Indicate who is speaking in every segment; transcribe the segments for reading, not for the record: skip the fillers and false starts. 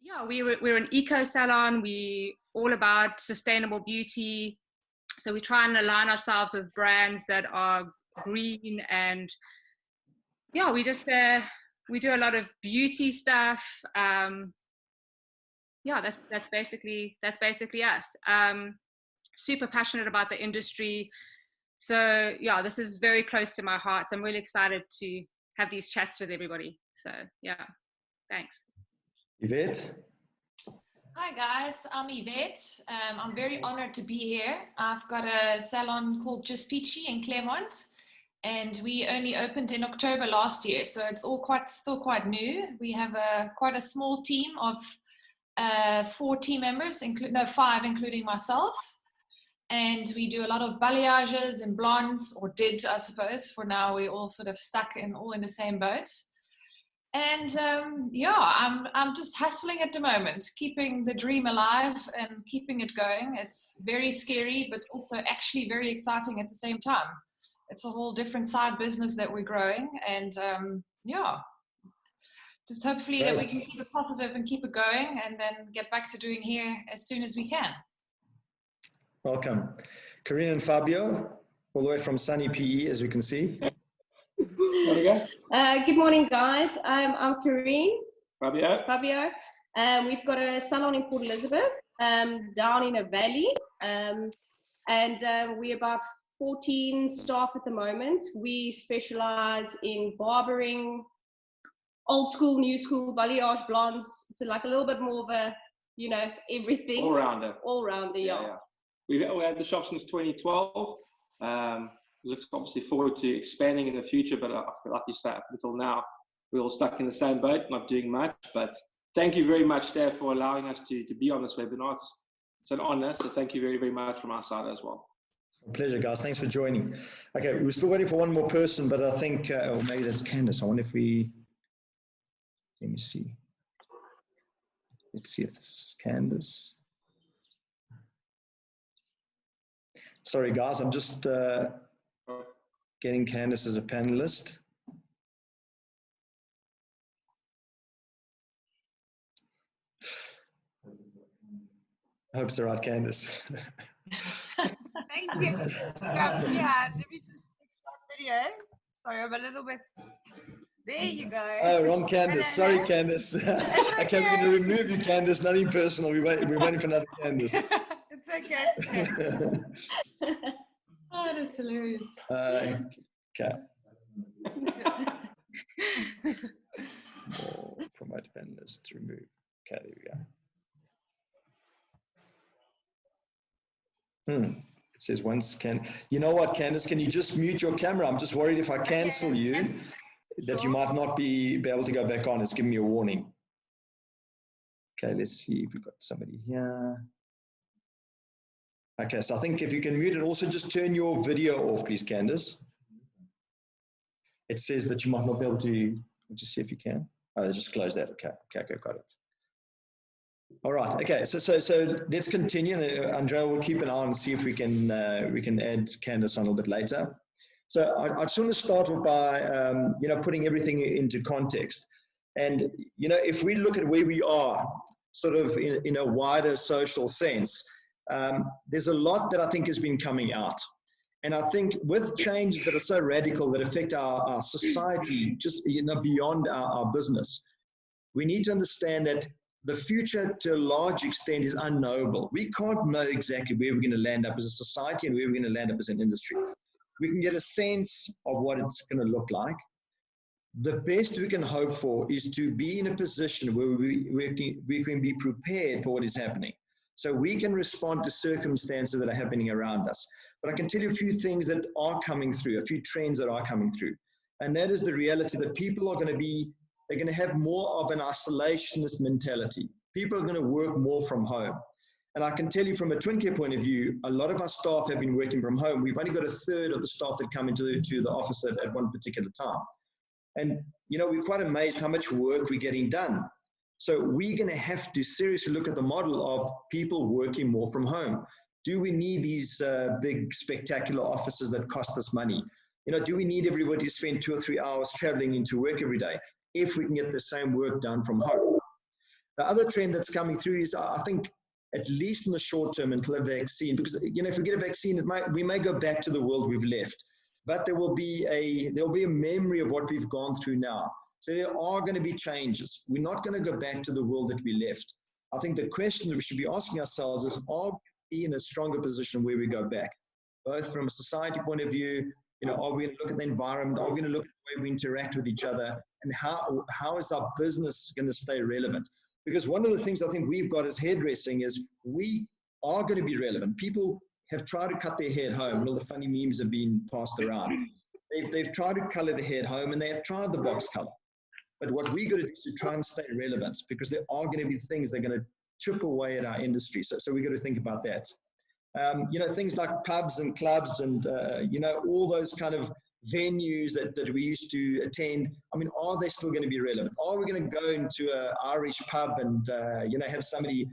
Speaker 1: Yeah, we're an eco salon. We all about sustainable beauty. So we try and align ourselves with brands that are green, and yeah, we just we do a lot of beauty stuff. Yeah, that's basically us. Super passionate about the industry. So yeah, this is very close to my heart. I'm really excited to have these chats with everybody. So yeah, thanks.
Speaker 2: Yvette?
Speaker 3: Hi guys, I'm Yvette. I'm very honored to be here. I've got a salon called Just Peachy in Claremont, and we only opened in October last year, so it's all still quite new. We have quite a small team of 4 team members, 5 including myself, and we do a lot of balayages and blondes, or did, I suppose. For now, we're all sort of stuck all in the same boat. And yeah, I'm just hustling at the moment, keeping the dream alive and keeping it going. It's very scary, but also actually very exciting at the same time. It's a whole different side business that we're growing, and yeah, just hopefully that we can keep it positive and keep it going, and then get back to doing here as soon as we can.
Speaker 2: Welcome. Corinne and Fabio, all the way from sunny PE, as we can see.
Speaker 4: Good morning, guys. I'm Corinne.
Speaker 5: Fabio.
Speaker 4: We've got a salon in Port Elizabeth, down in a valley, and we're about 14 staff at the moment. We specialize in barbering, old school, new school, balayage, blondes. It's like a little bit more of a, you know, everything. All rounder, yeah.
Speaker 5: We've had the shop since 2012. Looks obviously forward to expanding in the future, but like you said, up until now, we're all stuck in the same boat, not doing much. But thank you very much, Stav, for allowing us to be on this webinar. It's an honor, so thank you very, very much from our side as well.
Speaker 2: Pleasure, guys. Thanks for joining. Okay, we're still waiting for one more person, but I think, or maybe that's Candice. I wonder if we, let me see. Let's see if this is Candice. Sorry, guys, I'm just getting Candice as a panelist. I hope it's the right Candice.
Speaker 6: Thank you. Yeah, let me just start video. Sorry, I'm a little bit. There you go.
Speaker 2: Oh, wrong Candice. Sorry, Candice. Okay, we're going to remove you, Candice. Nothing personal. We're waiting for another Candice.
Speaker 6: It's okay.
Speaker 3: Oh, that's hilarious.
Speaker 2: Okay. Promote panelist to remove. Okay, there we go. It says once can. You know what, Candice? Can you just mute your camera? I'm just worried if I cancel you, that you might not be able to go back on. It's giving me a warning. Okay, let's see if we've got somebody here. Okay, so I think if you can mute it, also just turn your video off, please, Candice. It says that you might not be able to, just see if you can. Oh, just close that. Okay, got it. All right, okay, so let's continue. Andrea will keep an eye and see if we can add Candice on a little bit later. So I just want to start off by, putting everything into context. And, if we look at where we are, sort of in a wider social sense, there's a lot that I think has been coming out. And I think with changes that are so radical that affect our society, just beyond our business, we need to understand that the future to a large extent is unknowable. We can't know exactly where we're going to land up as a society and where we're going to land up as an industry. We can get a sense of what it's going to look like. The best we can hope for is to be in a position where we can be prepared for what is happening. So we can respond to circumstances that are happening around us. But I can tell you a few things that are coming through, a few trends that are coming through. And that is the reality that people are going to have more of an isolationist mentality. People are going to work more from home. And I can tell you from a Twincare point of view, a lot of our staff have been working from home. We've only got a third of the staff that come into the office at one particular time. And, we're quite amazed how much work we're getting done. So we're going to have to seriously look at the model of people working more from home. Do we need these big, spectacular offices that cost us money? Do we need everybody to spend 2 or 3 hours traveling into work every day if we can get the same work done from home? The other trend that's coming through is, I think, at least in the short term until a vaccine, because, you know, if we get a vaccine, we may go back to the world we've left, but there will be a memory of what we've gone through now. So there are going to be changes. We're not going to go back to the world that we left. I think the question that we should be asking ourselves is, are we in a stronger position where we go back? Both from a society point of view, you know, are we going to look at the environment? Are we going to look at the way we interact with each other? And how is our business going to stay relevant? Because one of the things I think we've got as hairdressing is we are going to be relevant. People have tried to cut their hair at home, and all the funny memes have been passed around. They've tried to color the hair at home, and they have tried the box color. But what we got to do is to try and stay relevant, because there are going to be things that are going to chip away at our industry. So we got to think about that. You know, things like pubs and clubs and, you know, all those kind of venues that we used to attend. I mean, are they still going to be relevant? Are we going to go into an Irish pub and, you know, have somebody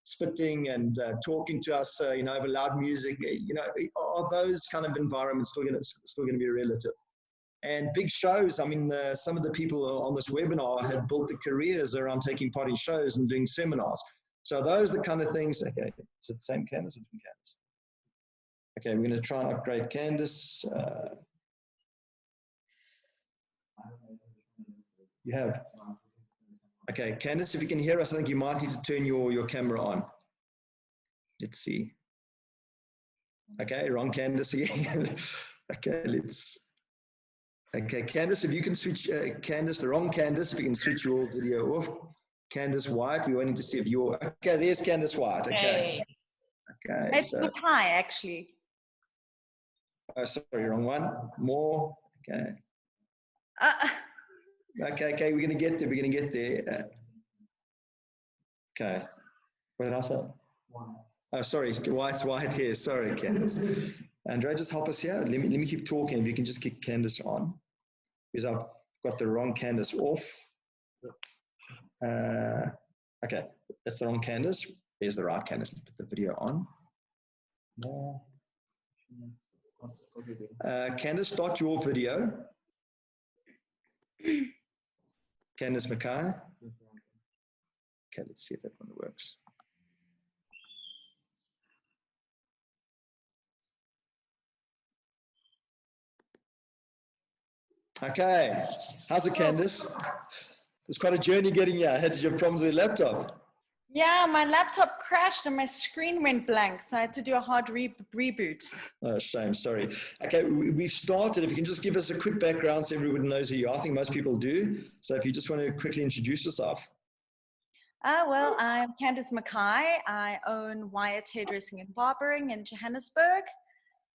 Speaker 2: spitting and talking to us, you know, over loud music? You know, are those kind of environments still going to be relative? And big shows, I mean, some of the people on this webinar have built their careers around taking part in shows and doing seminars. So those are the kind of things. Okay, is it the same Candice or different Candice? Okay, we're going to try and upgrade Candice. You have? Okay, Candice, if you can hear us, I think you might need to turn your camera on. Let's see. Okay, wrong Candice again. Okay, okay, Candice, if you can switch, Candice, the wrong Candice, if you can switch your video off. Candice Wyatt, we're waiting to see if you're, okay, there's Candice Wyatt, okay. Okay.
Speaker 7: It's Mckay, actually.
Speaker 2: Oh, sorry, wrong one. More, okay. Okay, we're going to get there, okay. What did I say? Oh, sorry, Wyatt here, sorry, Candice. Andrea, just help us here. Let me keep talking. If you can just kick Candice on, because I've got the wrong Candice off. Okay, that's the wrong Candice. There's the right Candice. Put the video on. More. Candice, start your video. Candice Mckay. Okay, let's see if that one works. Okay, how's it, Candice? It's quite a journey getting here. Did you have problems with your laptop?
Speaker 7: Yeah, my laptop crashed and my screen went blank, so I had to do a hard reboot.
Speaker 2: Oh, shame, sorry. Okay, we've started. If you can just give us a quick background so everybody knows who you are. I think most people do. So if you just want to quickly introduce yourself.
Speaker 7: Well, I'm Candice Mckay. I own Wyatt Hairdressing and Barbering in Johannesburg,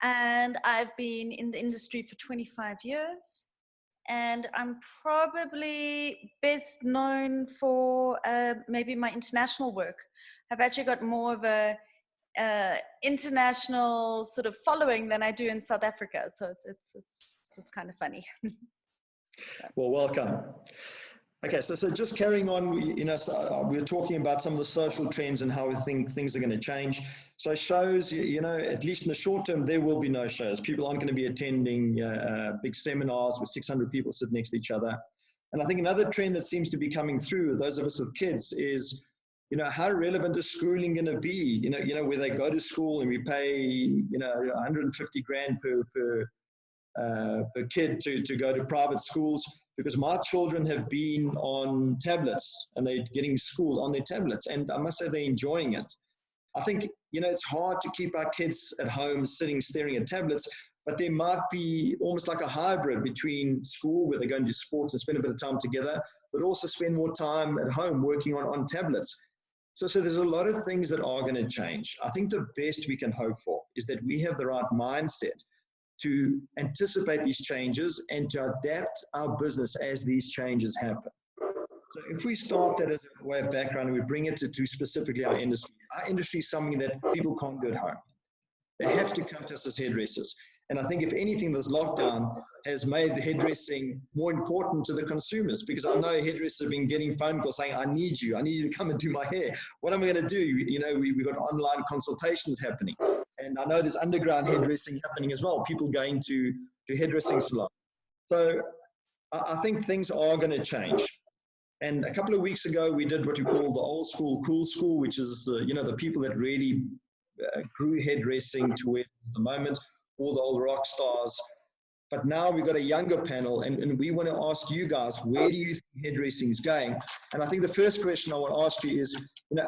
Speaker 7: and I've been in the industry for 25 years. And I'm probably best known for maybe my international work. I've actually got more of a international sort of following than I do in South Africa. So it's kind of funny.
Speaker 2: Well, welcome. Okay, so just carrying on, you know, we were talking about some of the social trends and how we think things are going to change. So shows, you know, at least in the short term, there will be no shows. People aren't going to be attending big seminars with 600 people sitting next to each other. And I think another trend that seems to be coming through, those of us with kids, is, you know, how relevant is schooling going to be? You know, where they go to school and we pay, you know, 150 grand per kid to go to private schools, because my children have been on tablets and they're getting schooled on their tablets, and I must say they're enjoying it. I think, you know, it's hard to keep our kids at home sitting staring at tablets, but there might be almost like a hybrid between school, where they go and do sports and spend a bit of time together, but also spend more time at home working on tablets. So there's a lot of things that are going to change. I think the best we can hope for is that we have the right mindset to anticipate these changes and to adapt our business as these changes happen. So if we start that as a way of background and we bring it to specifically our industry is something that people can't do at home. They have to come to us as hairdressers. And I think if anything, this lockdown has made hairdressing more important to the consumers, because I know hairdressers have been getting phone calls saying, I need you to come and do my hair. What am I going to do? You know, we've got online consultations happening. And I know there's underground hairdressing happening as well, people going to hairdressing salons. So I think things are going to change. And a couple of weeks ago, we did what we call the old school, cool school, which is, the people that really grew hairdressing to where at the moment, all the old rock stars. But now we've got a younger panel, and we want to ask you guys, where do you think hairdressing is going? And I think the first question I want to ask you is,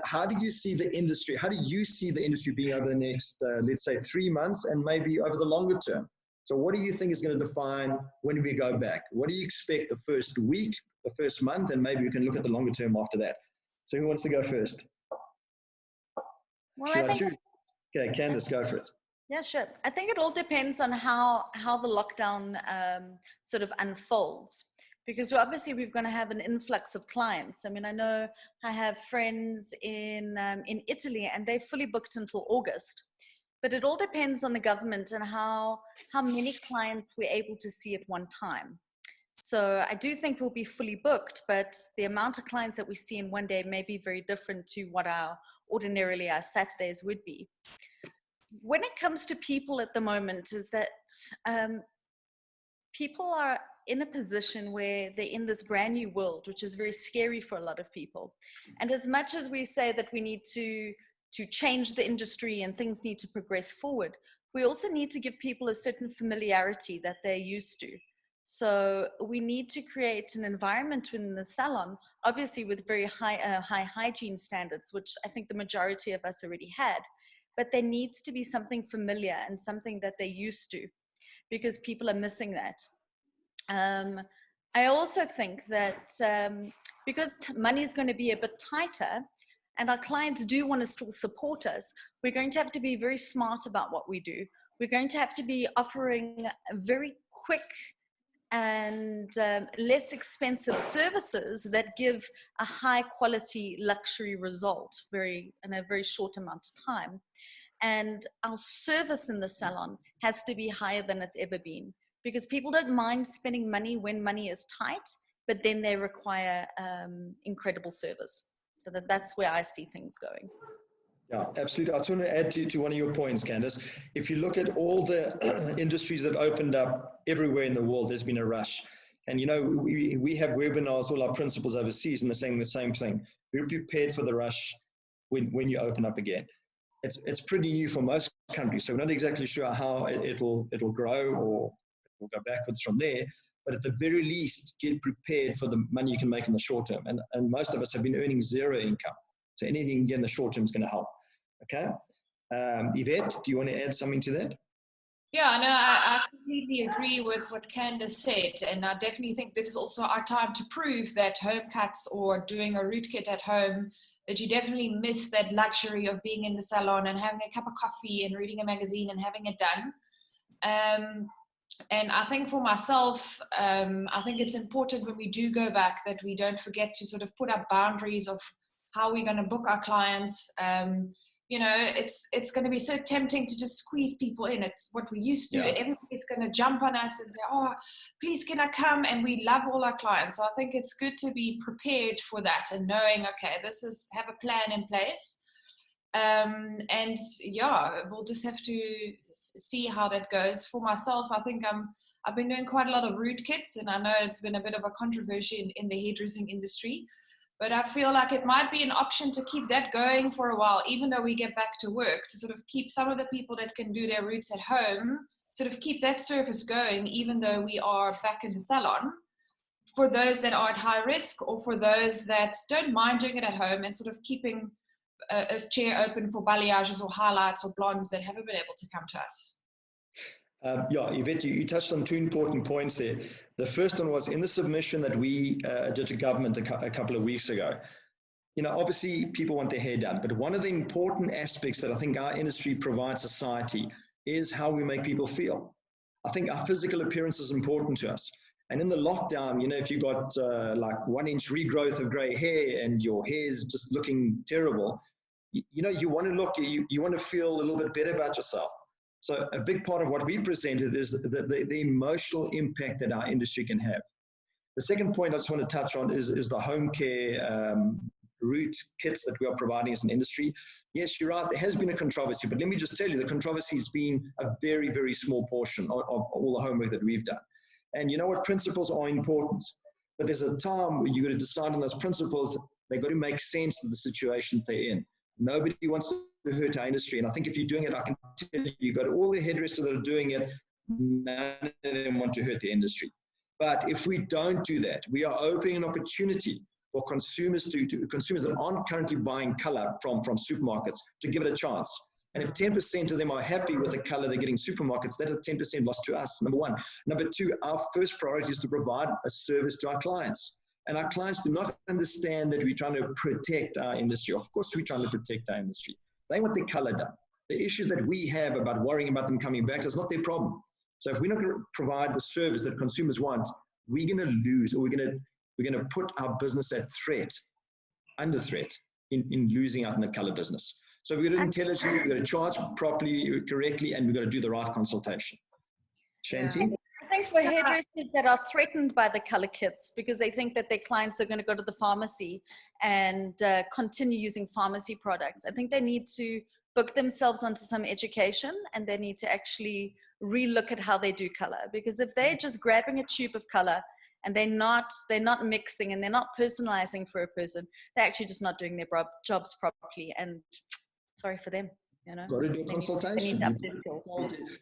Speaker 2: how do you see the industry? How do you see the industry being over the next, let's say, 3 months and maybe over the longer term? So what do you think is going to define when we go back? What do you expect the first week, the first month, and maybe we can look at the longer term after that? So who wants to go first?
Speaker 7: Well,
Speaker 2: Should I choose? Okay, Candice, go for it.
Speaker 7: Yeah, sure. I think it all depends on how the lockdown sort of unfolds, because obviously we're going to have an influx of clients. I mean, I know I have friends in Italy, and they're fully booked until August. But it all depends on the government and how many clients we're able to see at one time. So I do think we'll be fully booked, but the amount of clients that we see in one day may be very different to what ordinarily our Saturdays would be. When it comes to people at the moment, is that people are in a position where they're in this brand new world, which is very scary for a lot of people. And as much as we say that we need to change the industry and things need to progress forward, we also need to give people a certain familiarity that they're used to. So we need to create an environment within the salon, obviously with very high hygiene standards, which I think the majority of us already had. But there needs to be something familiar and something that they're used to, because people are missing that. I also think that because money is going to be a bit tighter and our clients do want to still support us, we're going to have to be very smart about what we do. We're going to have to be offering very quick and less expensive services that give a high quality luxury result in a very short amount of time. And our service in the salon has to be higher than it's ever been, because people don't mind spending money when money is tight, but then they require incredible service. So that's where I see things going.
Speaker 2: Yeah, absolutely. I just want to add to one of your points, Candice. If you look at all the industries that opened up everywhere in the world, there's been a rush. And, we have webinars, all our principals overseas, and they're saying the same thing. We're prepared for the rush when you open up again. It's pretty new for most countries, so we're not exactly sure how it'll grow or we'll go backwards from there. But at the very least, get prepared for the money you can make in the short term. And most of us have been earning zero income. So anything you can get in the short term is going to help. Okay. Yvette, do you want to add something to that?
Speaker 3: Yeah, no, I completely agree with what Candice said. And I definitely think this is also our time to prove that home cuts or doing a root kit at home, that you definitely miss that luxury of being in the salon and having a cup of coffee and reading a magazine and having it done. And I think for myself, I think it's important when we do go back that we don't forget to sort of put up boundaries of how we're going to book our clients. It's going to be so tempting to just squeeze people in. It's what we used to. Yeah. Everybody's going to jump on us and say, oh, please can I come? And we love all our clients. So I think it's good to be prepared for that and knowing, okay, have a plan in place. And yeah, we'll just have to see how that goes. For myself, I think I've been doing quite a lot of root kits, and I know it's been a bit of a controversy in the hairdressing industry. But I feel like it might be an option to keep that going for a while, even though we get back to work, to sort of keep some of the people that can do their roots at home, sort of keep that service going, even though we are back in the salon, for those that are at high risk or for those that don't mind doing it at home, and sort of keeping a chair open for balayages or highlights or blondes that haven't been able to come to us.
Speaker 2: Yeah, Yvette, you touched on two important points there. The first one was in the submission that we did to government a couple of weeks ago. Obviously people want their hair done, but one of the important aspects that I think our industry provides society is how we make people feel. I think our physical appearance is important to us. And in the lockdown, if you got like 1 inch regrowth of gray hair and your hair is just looking terrible, you want to look, you want to feel a little bit better about yourself. So a big part of what we presented is the emotional impact that our industry can have. The second point I just want to touch on is the home care root kits that we are providing as an industry. Yes, you're right, there has been a controversy, but let me just tell you, the controversy has been a very, very small portion of all the homework that we've done. And you know what? Principles are important. but there's a time where you've got to decide on those principles. They've got to make sense of the situation they're in. Nobody wants to hurt our industry. And I think if you're doing it, I can tell you, you've got all the hairdressers that are doing it, none of them want to hurt the industry. But if we don't do that, we are opening an opportunity for consumers consumers that aren't currently buying color from supermarkets to give it a chance. And if 10% of them are happy with the color they're getting supermarkets, that's a 10% loss to us, number one. Number two, our first priority is to provide a service to our clients. And our clients do not understand that we're trying to protect our industry. Of course, we're trying to protect our industry. They want their color done. The issues that we have about worrying about them coming back is not their problem. So if we're not going to provide the service that consumers want, we're going to lose, or we're going to put our business at threat, under threat, in losing out in the color business. So we've got to intelligently, we've got to charge properly, correctly, and we've got to do the right consultation. Shanti?
Speaker 7: I think for hairdressers that are threatened by the color kits because they think that their clients are going to go to the pharmacy and continue using pharmacy products, I think they need to book themselves onto some education, and they need to actually relook at how they do color. Because if they're just grabbing a tube of color and they're not mixing and they're not personalizing for a person, they're actually just not doing their jobs properly. And sorry for them, you know.
Speaker 2: Got to do a consultation.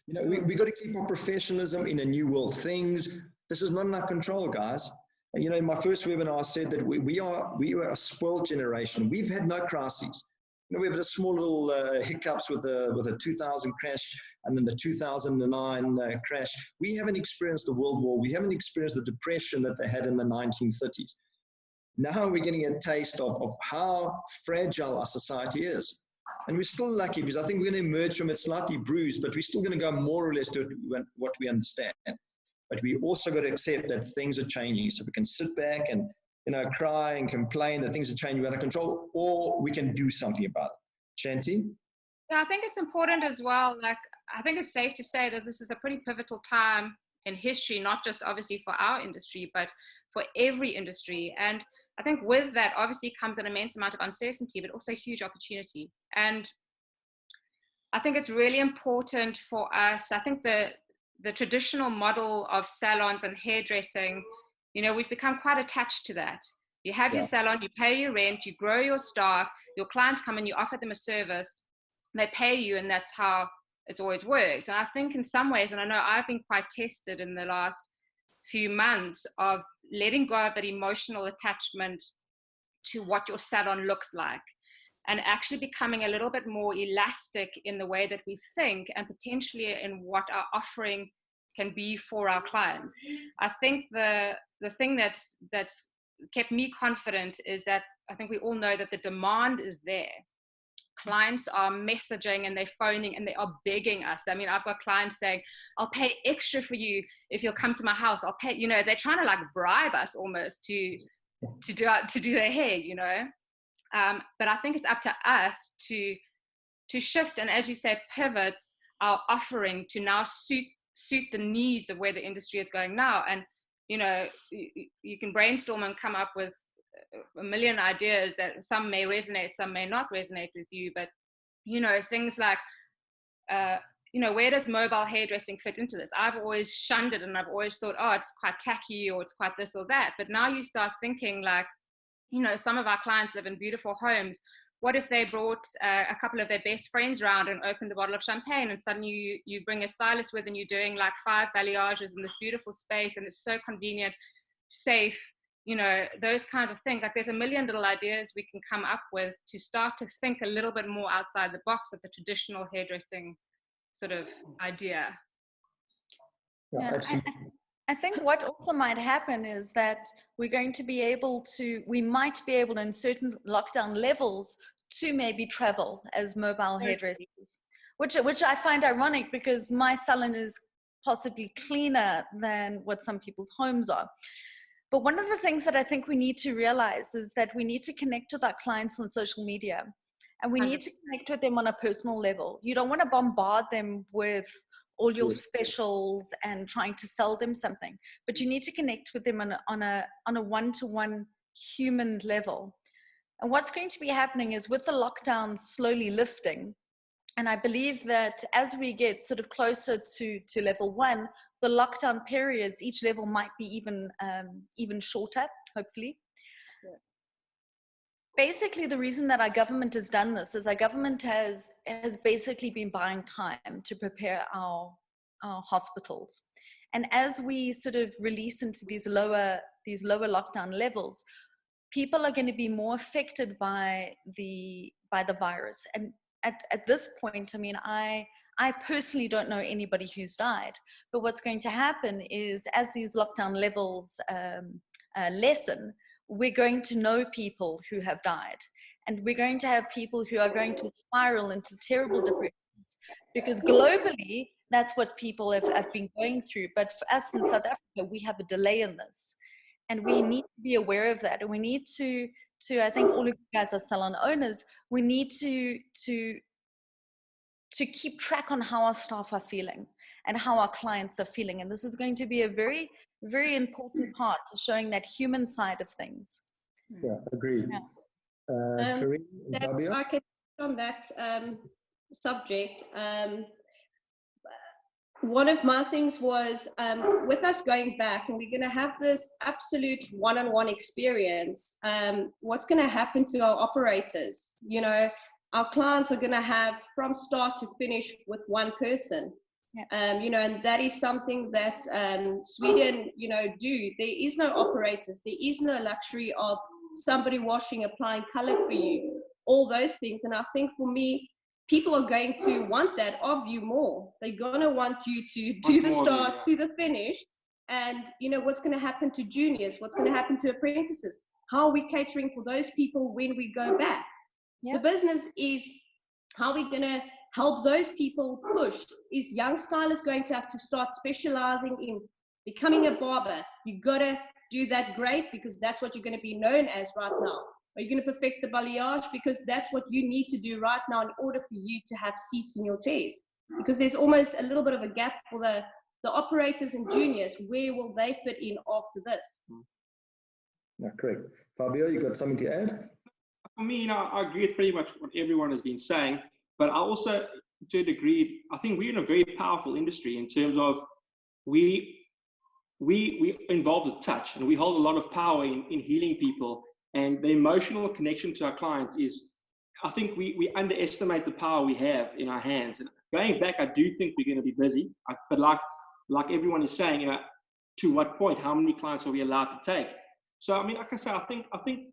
Speaker 2: You know, we got to keep our professionalism in a new world. This is not in our control, guys. And, you know, in my first webinar, I said that we are a spoiled generation. We've had no crises. You know, we had a small little hiccups with the 2000 crash and then the 2009 crash. We haven't experienced the World War. We haven't experienced the depression that they had in the 1930s. Now we're getting a taste of how fragile our society is. And we're still lucky because I think we're going to emerge from it slightly bruised, but we're still going to go more or less to what we understand. But we also got to accept that things are changing. So we can sit back and, you know, cry and complain that things are changing out of control, or we can do something about it. Shanti?
Speaker 1: Yeah, I think it's important as well. Like, I think it's safe to say that this is a pretty pivotal time in history, not just obviously for our industry, but for every industry. And I think with that obviously comes an immense amount of uncertainty, but also huge opportunity. And I think it's really important for us. I think the traditional model of salons and hairdressing, you know, we've become quite attached to that. You have your salon, you pay your rent, you grow your staff, your clients come and you offer them a service, they pay you, and that's how it's always worked. And I think in some ways, and I know I've been quite tested in the last few months of letting go of that emotional attachment to what your salon looks like, and actually becoming a little bit more elastic in the way that we think and potentially in what our offering can be for our clients. I think the thing that's kept me confident is that I think we all know that the demand is there. Clients are messaging and they're phoning and they are begging us. I mean, I've got clients saying, I'll pay extra for you if you'll come to my house. I'll pay, you know, they're trying to like bribe us almost to do their hair, you know. But I think it's up to us to shift and, as you say, pivot our offering to now suit the needs of where the industry is going now. And, you know, you can brainstorm and come up with a million ideas that some may resonate, some may not resonate with you. But, you know, things like, you know, where does mobile hairdressing fit into this? I've always shunned it and I've always thought, oh, it's quite tacky or it's quite this or that. But now you start thinking like, you know, some of our clients live in beautiful homes. What if they brought a couple of their best friends around and opened a bottle of champagne, and suddenly you bring a stylist with and you're doing like 5 balayages in this beautiful space and it's so convenient, safe, you know, those kinds of things. Like there's a million little ideas we can come up with to start to think a little bit more outside the box of the traditional hairdressing sort of idea.
Speaker 7: Yeah, I think what also might happen is that we might be able to, in certain lockdown levels, to maybe travel as mobile hairdressers, which I find ironic because my salon is possibly cleaner than what some people's homes are. But one of the things that I think we need to realize is that we need to connect with our clients on social media, and we need to connect with them on a personal level. You don't want to bombard them with all your specials and trying to sell them something, but you need to connect with them on a one-to-one human level. And what's going to be happening is with the lockdown slowly lifting, and I believe that as we get sort of closer to level 1, lockdown periods, each level might be even shorter, hopefully. Yeah. Basically, the reason that our government has done this is our government has basically been buying time to prepare our hospitals. And as we sort of release into these lower lockdown levels, people are going to be more affected by the virus. And at this point, I mean, I personally don't know anybody who's died, but what's going to happen is as these lockdown levels lessen, we're going to know people who have died, and we're going to have people who are going to spiral into terrible depressions, because globally, that's what people have been going through. But for us in South Africa, we have a delay in this, and we need to be aware of that. And we need to I think all of you guys are salon owners, we need to keep track on how our staff are feeling and how our clients are feeling. And this is going to be a very, very important part to showing that human side of things.
Speaker 2: Yeah, agreed.
Speaker 7: Yeah.
Speaker 2: Corinne, Fabio?
Speaker 4: I can on that subject. One of my things was with us going back, and we're going to have this absolute one-on-one experience. What's going to happen to our operators? You know, our clients are going to have from start to finish with one person. Yeah. You know, and that is something that Sweden, you know, do. There is no operators. There is no luxury of somebody washing, applying color for you, all those things. And I think for me, people are going to want that of you more. They're going to want you to do the start to the finish. And, you know, what's going to happen to juniors? What's going to happen to apprentices? How are we catering for those people when we go back? Yeah. The business is how we're going to help those people push. Is young stylists going to have to start specializing in becoming a barber? You got to do that great, because that's what you're going to be known as right now. Are you going to perfect the balayage? Because that's what you need to do right now in order for you to have seats in your chairs. Because there's almost a little bit of a gap for the operators and juniors. Where will they fit in after this?
Speaker 2: Yeah, correct. Fabio, you got something to add?
Speaker 5: For me, you know, I agree with pretty much what everyone has been saying, but I also, to a degree, I think we're in a very powerful industry in terms of we involve with touch, and we hold a lot of power in healing people. And the emotional connection to our clients is, I think we underestimate the power we have in our hands. And going back, I do think we're going to be busy, but like everyone is saying, you know, to what point, how many clients are we allowed to take? So, I mean, like I say, I think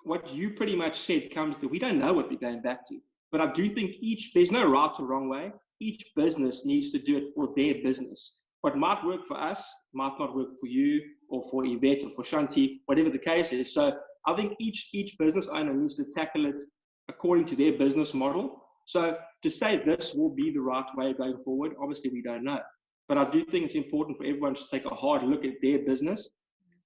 Speaker 5: what you pretty much said comes to, we don't know what we're going back to, but I do think there's no right or wrong way. Each business needs to do it for their business. What might work for us might not work for you or for Yvette or for Shanti, whatever the case is. So I think each business owner needs to tackle it according to their business model. So to say this will be the right way going forward, obviously we don't know. But I do think it's important for everyone to take a hard look at their business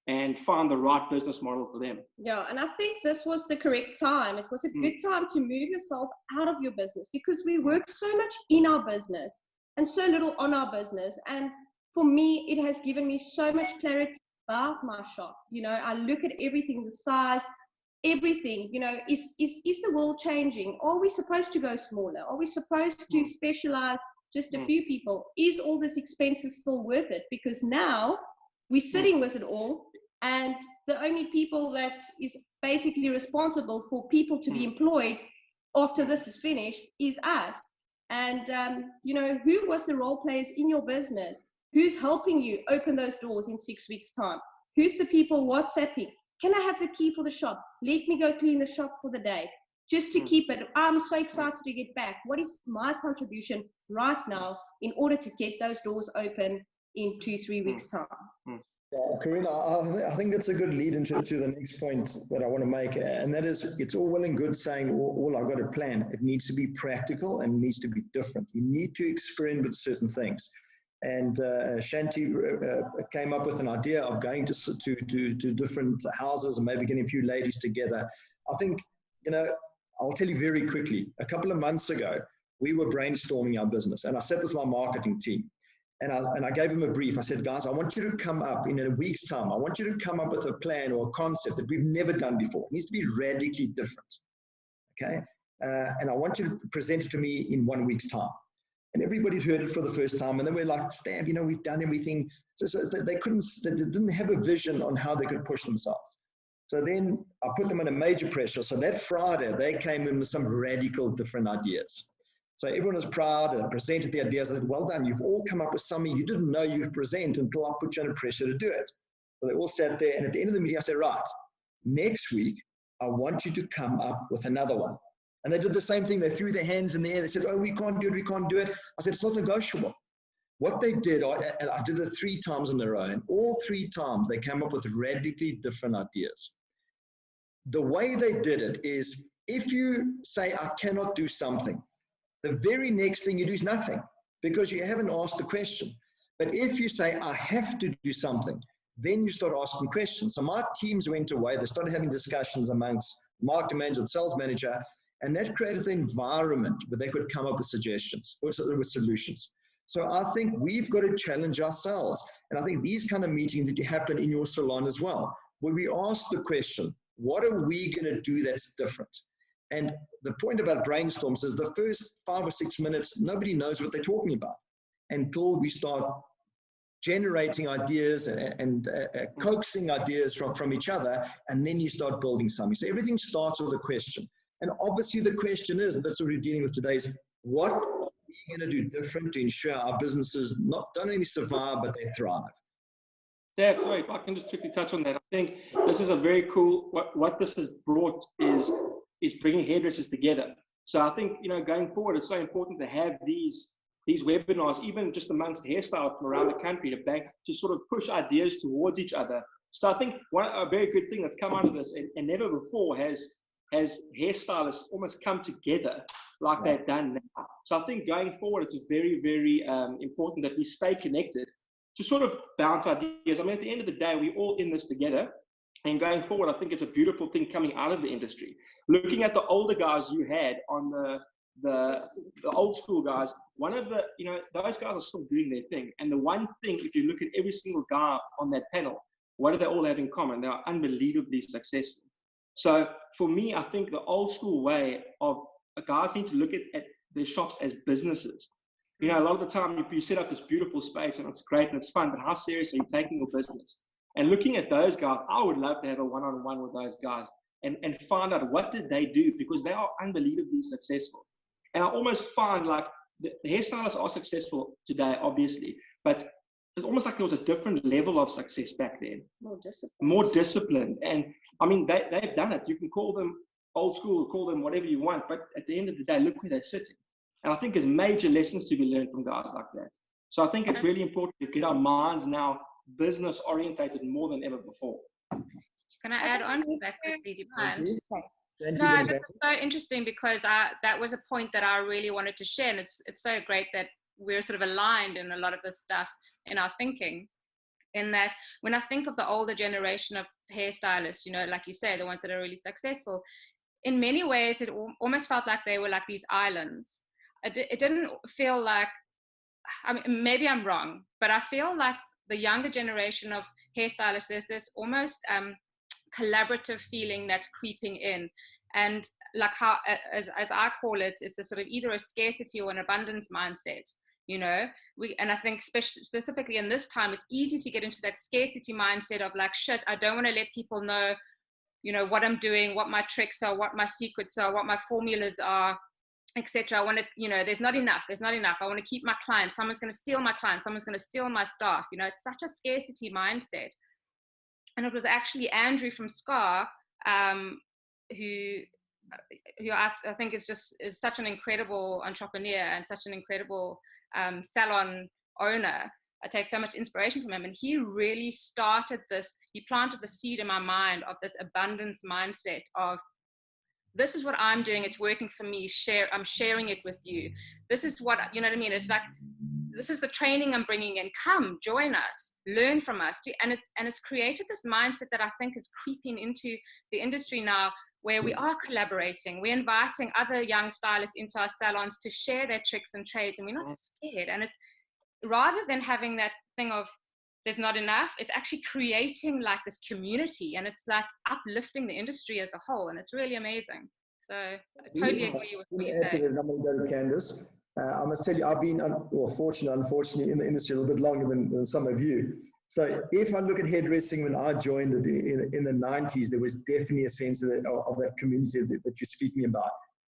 Speaker 5: and find the right business model for them.
Speaker 4: Yeah, and I think this was the correct time. It was a good time to move yourself out of your business, because we work so much in our business and so little on our business. And for me, it has given me so much clarity about my shop. You know, I look at everything, the size, everything. You know, is the world changing? Are we supposed to go smaller? Are we supposed to specialize just a few people? Is all this expenses still worth it? Because now we're sitting with it all, and the only people that is basically responsible for people to be employed after this is finished is us. And you know, who was the role players in your business? Who's helping you open those doors in 6 weeks' time? Who's the people WhatsApping? Can I have the key for the shop? Let me go clean the shop for the day, just to keep it. I'm so excited to get back. What is my contribution right now in order to get those doors open in 2-3 weeks' time?
Speaker 2: Yeah, Corinne, I think that's a good lead into the next point that I want to make, and that is, it's all well and good saying, all I've got a plan. It needs to be practical and it needs to be different. You need to experiment with certain things. And Shanti came up with an idea of going to different houses and maybe getting a few ladies together. I think, you know, I'll tell you very quickly, a couple of months ago, we were brainstorming our business, and I sat with my marketing team. And I gave him a brief. I said, guys, I want you to come up in a week's time. I want you to come up with a plan or a concept that we've never done before. It needs to be radically different, okay? And I want you to present it to me in 1 week's time. And everybody heard it for the first time, and they were like, Stav, you know, we've done everything. So they didn't have a vision on how they could push themselves. So then I put them under major pressure. So that Friday, they came in with some radical different ideas. So everyone was proud and presented the ideas. I said, well done, you've all come up with something you didn't know you could present until I put you under pressure to do it. So they all sat there, and at the end of the meeting, I said, right, next week, I want you to come up with another one. And they did the same thing. They threw their hands in the air. They said, oh, we can't do it. We can't do it. I said, it's not negotiable. What they did, and I did it 3 times in a row, and all 3 times they came up with radically different ideas. The way they did it is, if you say, I cannot do something, the very next thing you do is nothing, because you haven't asked the question. But if you say, I have to do something, then you start asking questions. So my teams went away. They started having discussions amongst marketing manager and sales manager, and that created the environment where they could come up with suggestions or with solutions. So I think we've got to challenge ourselves. And I think these kind of meetings need to happen in your salon as well, where we ask the question, what are we going to do that's different? And the point about brainstorms is the first 5 or 6 minutes, nobody knows what they're talking about until we start generating ideas and coaxing ideas from each other, and then you start building something. So everything starts with a question. And obviously the question is, and that's what we're dealing with today, is what are we going to do different to ensure our businesses don't only survive, but they thrive?
Speaker 5: Stav, sorry, if I can just quickly touch on that. I think this is a very cool, what this has brought is bringing hairdressers together. So I think, you know, going forward, it's so important to have these webinars, even just amongst hairstylists from around the country, to sort of push ideas towards each other. So I think a very good thing that's come out of this, and never before has hairstylists almost come together like they've done now. So I think going forward, it's very, very important that we stay connected to sort of bounce ideas. I mean, at the end of the day, we're all in this together. And going forward, I think it's a beautiful thing coming out of the industry. Looking at the older guys you had on the old school guys, one of the, you know, those guys are still doing their thing. And the one thing, if you look at every single guy on that panel, what do they all have in common? They are unbelievably successful. So for me, I think the old school way of guys need to look at their shops as businesses. You know, a lot of the time you set up this beautiful space and it's great and it's fun, but how serious are you taking your business? And looking at those guys, I would love to have a one-on-one with those guys and find out what did they do, because they are unbelievably successful. And I almost find like the hairstylists are successful today, obviously, but it's almost like there was a different level of success back then. More disciplined. And I mean, they've done it. You can call them old school, call them whatever you want, but at the end of the day, look where they're sitting. And I think there's major lessons to be learned from guys like that. So I think it's really important to get our minds now business orientated more than ever before.
Speaker 1: Can I add on to that quickly? Do you mind? No, this is so interesting, because that was a point that I really wanted to share. And it's so great that we're sort of aligned in a lot of this stuff in our thinking. In that, when I think of the older generation of hairstylists, you know, like you say, the ones that are really successful, in many ways, it almost felt like they were like these islands. It didn't feel like, I mean, maybe I'm wrong, but I feel like the younger generation of hairstylists, there's this almost collaborative feeling that's creeping in. And like how, as I call it, it's a sort of either a scarcity or an abundance mindset, you know. And I think specifically in this time, it's easy to get into that scarcity mindset of like, shit, I don't want to let people know, you know, what I'm doing, what my tricks are, what my secrets are, what my formulas are, etc. I want to, you know, there's not enough. I want to keep my clients. Someone's going to steal my clients. Someone's going to steal my staff. You know, it's such a scarcity mindset. And it was actually Andrew from SCAR, who I think is such an incredible entrepreneur and such an incredible salon owner. I take so much inspiration from him. And he really started this, he planted the seed in my mind of this abundance mindset of, this is what I'm doing. It's working for me. I'm sharing it with you. This is what, you know what I mean? It's like, this is the training I'm bringing in. Come, join us, learn from us. And it's created this mindset that I think is creeping into the industry now, where we are collaborating. We're inviting other young stylists into our salons to share their tricks and trades, and we're not scared. And it's rather than having that thing of, there's not enough, it's actually creating like this community, and it's like uplifting the industry as a whole, and it's really amazing. So I totally agree with what you say.
Speaker 2: I'm going to go to Candice. I must tell you, I've been, unfortunately, in the industry a little bit longer than some of you. So if I look at hairdressing, when I joined it in the 90s, there was definitely a sense of that community that you're speaking about.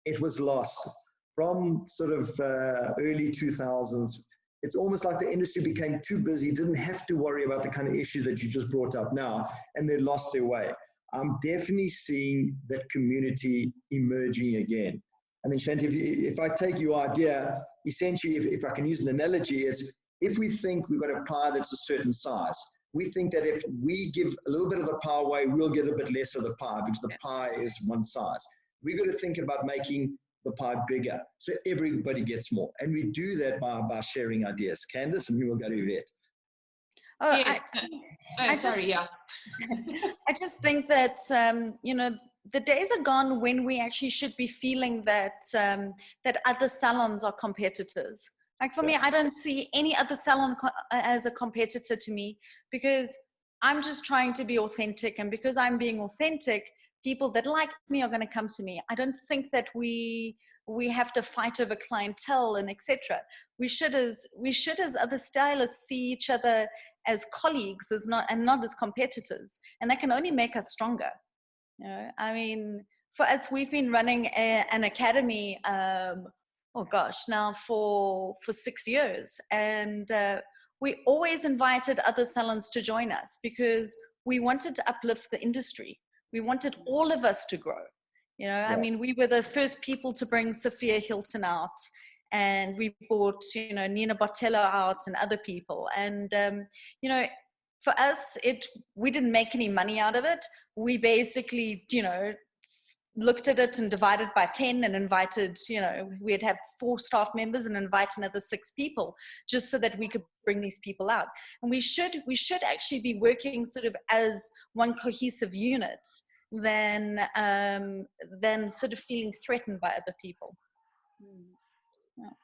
Speaker 2: It was lost. From sort of early 2000s, it's almost like the industry became too busy, didn't have to worry about the kind of issues that you just brought up now, and they lost their way. I'm definitely seeing that community emerging again. I mean, Shanti, if I take your idea, essentially, if I can use an analogy, it's if we think we've got a pie that's a certain size, we think that if we give a little bit of the pie away, we'll get a bit less of the pie because the pie is one size. We've got to think about making the pie bigger so everybody gets more. And we do that by sharing ideas. Candice, and then we'll go to Yvette.
Speaker 7: Oh,
Speaker 3: Yes. Sorry, yeah.
Speaker 7: I just think that, you know, the days are gone when we actually should be feeling that, that other salons are competitors. Like for me, I don't see any other salon as a competitor to me because I'm just trying to be authentic. And because I'm being authentic, people that like me are going to come to me. I don't think that we have to fight over clientele and etc. We should as other stylists see each other as colleagues, and not as competitors, and that can only make us stronger. You know, I mean, for us, we've been running an academy. Oh gosh, now for 6 years, and we always invited other salons to join us because we wanted to uplift the industry. We wanted all of us to grow. You know, I mean, we were the first people to bring Sophia Hilton out, and we brought, you know, Nina Botello out and other people. And, you know, for us, we didn't make any money out of it. We basically, you know, looked at it and divided by 10 and invited, you know, we'd have 4 staff members and invite another 6 people just so that we could bring these people out. And we should actually be working sort of as one cohesive unit than sort of feeling threatened by other people.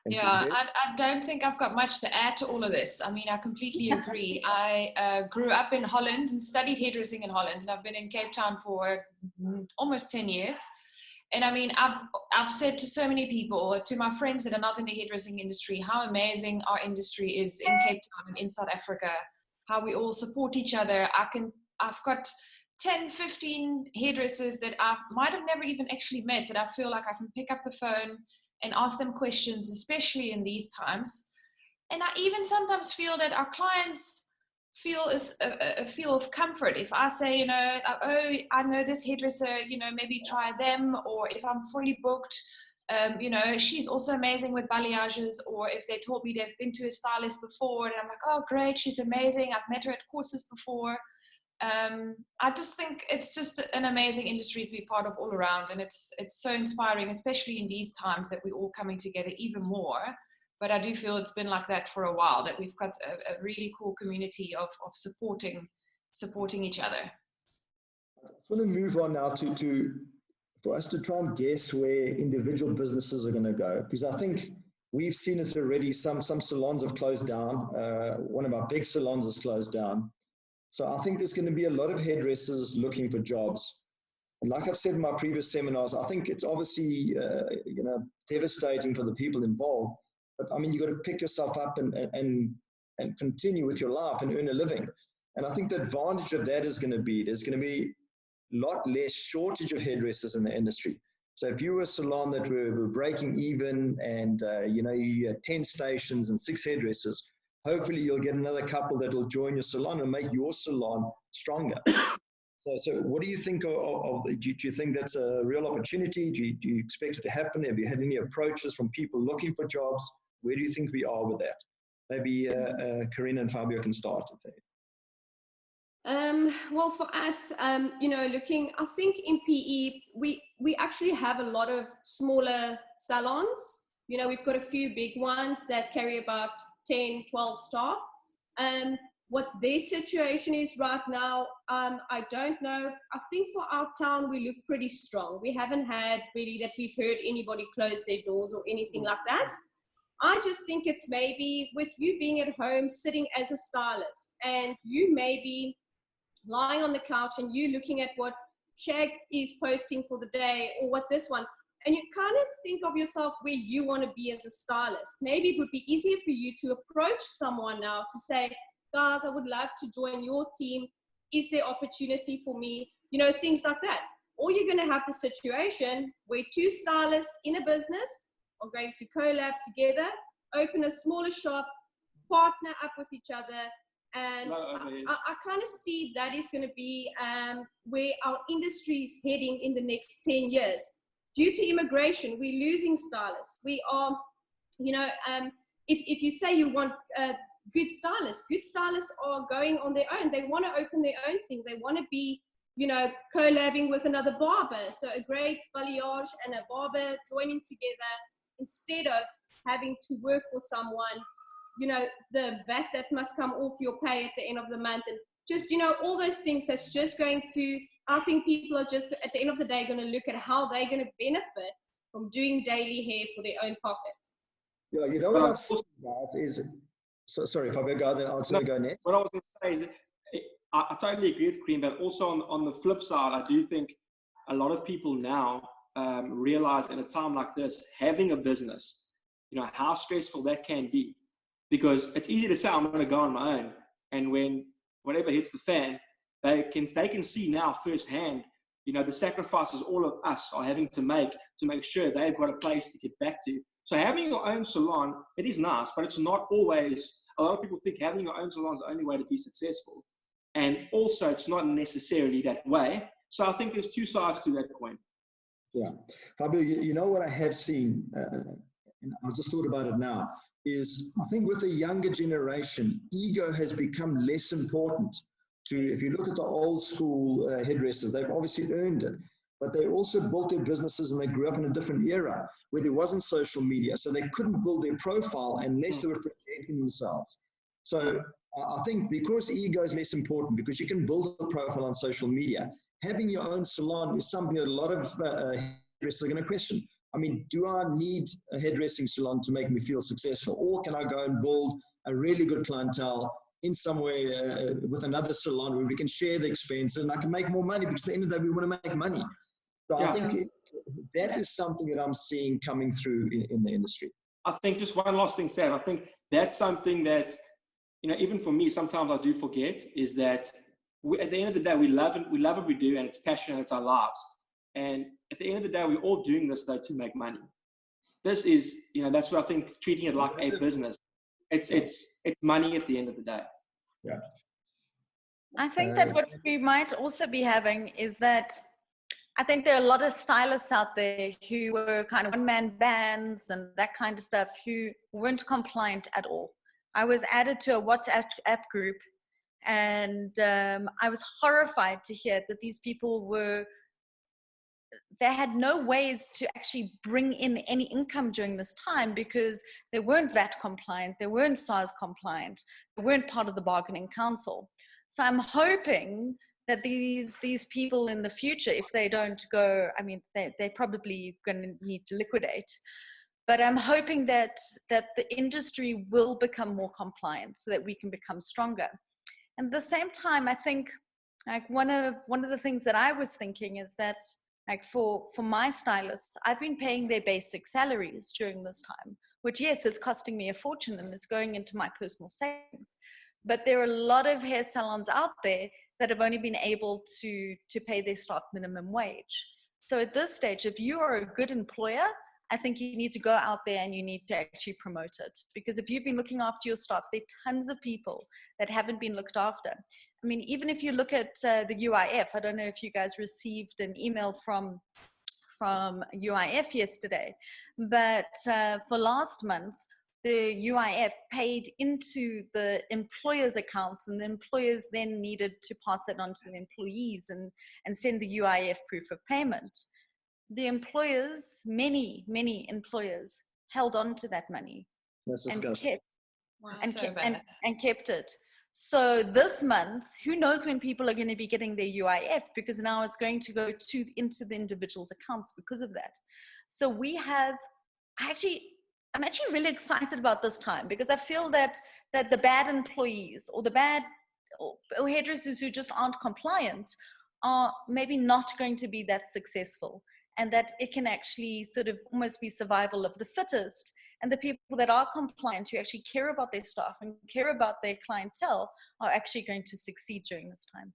Speaker 3: Yeah, I don't think I've got much to add to all of this. I mean, I completely agree. I grew up in Holland and studied hairdressing in Holland, and I've been in Cape Town for almost 10 years. And I mean, I've said to so many people, to my friends that are not in the hairdressing industry, how amazing our industry is in Cape Town and in South Africa, how we all support each other. I've got 10, 15 hairdressers that I might have never even actually met, that I feel like I can pick up the phone and ask them questions, especially in these times. And I even sometimes feel that our clients feel a feel of comfort. If I say, you know, oh, I know this hairdresser, you know, maybe try them. Or if I'm fully booked, you know, she's also amazing with balayages. Or if they told me they've been to a stylist before, and I'm like, oh, great, she's amazing. I've met her at courses before. I just think it's just an amazing industry to be part of all around, and it's so inspiring, especially in these times that we're all coming together even more. But I do feel it's been like that for a while, that we've got a really cool community of supporting each other.
Speaker 2: I just want to move on now for us to try and guess where individual businesses are going to go, because I think we've seen it already. Some salons have closed down. One of our big salons has closed down. So I think there's going to be a lot of hairdressers looking for jobs. And like I've said in my previous seminars, I think it's obviously, you know, devastating for the people involved. But I mean, you've got to pick yourself up and continue with your life and earn a living. And I think the advantage of that is going to be, there's going to be a lot less shortage of hairdressers in the industry. So if you were a salon that were breaking even and, you know, you had 10 stations and 6 hairdressers, hopefully you'll get another couple that will join your salon and make your salon stronger. So what do you think do you think that's a real opportunity? Do you expect it to happen? Have you had any approaches from people looking for jobs? Where do you think we are with that? Maybe Corinne and Fabio can start with that.
Speaker 4: Well, for us, you know, looking, I think in PE, we actually have a lot of smaller salons. You know, we've got a few big ones that carry about 10, 12 staff. What their situation is right now, I don't know. I think for our town, we look pretty strong. We haven't had really that we've heard anybody close their doors or anything like that. I just think it's maybe with you being at home, sitting as a stylist, and you maybe lying on the couch and you looking at what Shag is posting for the day or what this one, and you kind of think of yourself where you want to be as a stylist. Maybe it would be easier for you to approach someone now to say, guys, I would love to join your team. Is there opportunity for me? You know, things like that. Or you're going to have the situation where two stylists in a business are going to collab together, open a smaller shop, partner up with each other. And I kind of see that is going to be where our industry is heading in the next 10 years. Due to immigration, we're losing stylists. We are, you know, if you say you want good stylists are going on their own. They want to open their own thing. They want to be, you know, collabing with another barber. So a great balayage and a barber joining together instead of having to work for someone, you know, the VAT that must come off your pay at the end of the month, and just, you know, all those things that's just going to, I think people are just at the end of the day going to look at how they're going to benefit from doing daily hair for their own pockets.
Speaker 2: Yeah, you know what I've seen, guys, is, so sorry, Fabio, go then, I'll go next.
Speaker 5: What I was going to say is, I totally agree with Corinne, but also on the flip side, I do think a lot of people now realize in a time like this, having a business, you know, how stressful that can be. Because it's easy to say, I'm going to go on my own. And when whatever hits the fan, they can see now firsthand, you know, the sacrifices all of us are having to make sure they've got a place to get back to. So having your own salon, it is nice, but it's not always, a lot of people think having your own salon is the only way to be successful. And also it's not necessarily that way. So I think there's two sides to that coin.
Speaker 2: Yeah. Fabio, you know what I have seen, and I just thought about it now, is I think with the younger generation, ego has become less important. If you look at the old school hairdressers, they've obviously earned it, but they also built their businesses and they grew up in a different era where there wasn't social media, so they couldn't build their profile unless they were presenting themselves. So I think because ego is less important, because you can build a profile on social media, having your own salon is something that a lot of hairdressers are going to question. I mean, do I need a hairdressing salon to make me feel successful? Or can I go and build a really good clientele in somewhere with another salon where we can share the expenses and I can make more money, because at the end of the day, we want to make money. So yeah. I think that is something that I'm seeing coming through in the industry.
Speaker 5: I think just one last thing, Stav. I think that's something that, you know, even for me, sometimes I do forget, is that at the end of the day, we love what we do, and it's passion, and it's our lives. And at the end of the day, we're all doing this though to make money. This is, you know, that's what I think, treating it like a business. It's money at the end of the day.
Speaker 2: Yeah.
Speaker 7: I think that what we might also be having is that I think there are a lot of stylists out there who were kind of one-man bands and that kind of stuff who weren't compliant at all. I was added to a WhatsApp group, and I was horrified to hear that these people they had no ways to actually bring in any income during this time because they weren't VAT compliant, they weren't SARS compliant, they weren't part of the bargaining council. So I'm hoping that these people in the future, if they don't go, I mean, they're probably going to need to liquidate. But I'm hoping that the industry will become more compliant so that we can become stronger. And at the same time, I think like one of the things that I was thinking is that like for my stylists, I've been paying their basic salaries during this time, which yes, it's costing me a fortune and it's going into my personal savings. But there are a lot of hair salons out there that have only been able to pay their staff minimum wage. So at this stage, if you are a good employer, I think you need to go out there and you need to actually promote it. Because if you've been looking after your staff, there are tons of people that haven't been looked after. I mean, even if you look at the UIF, I don't know if you guys received an email from UIF yesterday, but for last month, the UIF paid into the employers' accounts, and the employers then needed to pass that on to the employees and send the UIF proof of payment. The employers, many employers, held on to that money and kept it. So this month, who knows when people are going to be getting their UIF, because now it's going to go into the individual's accounts because of that. So I'm actually really excited about this time, because I feel that the bad employees or or hairdressers who just aren't compliant are maybe not going to be that successful. and that it can actually sort of almost be survival of the fittest. And the people that are compliant, who actually care about their staff and care about their clientele, are actually going to succeed during this time.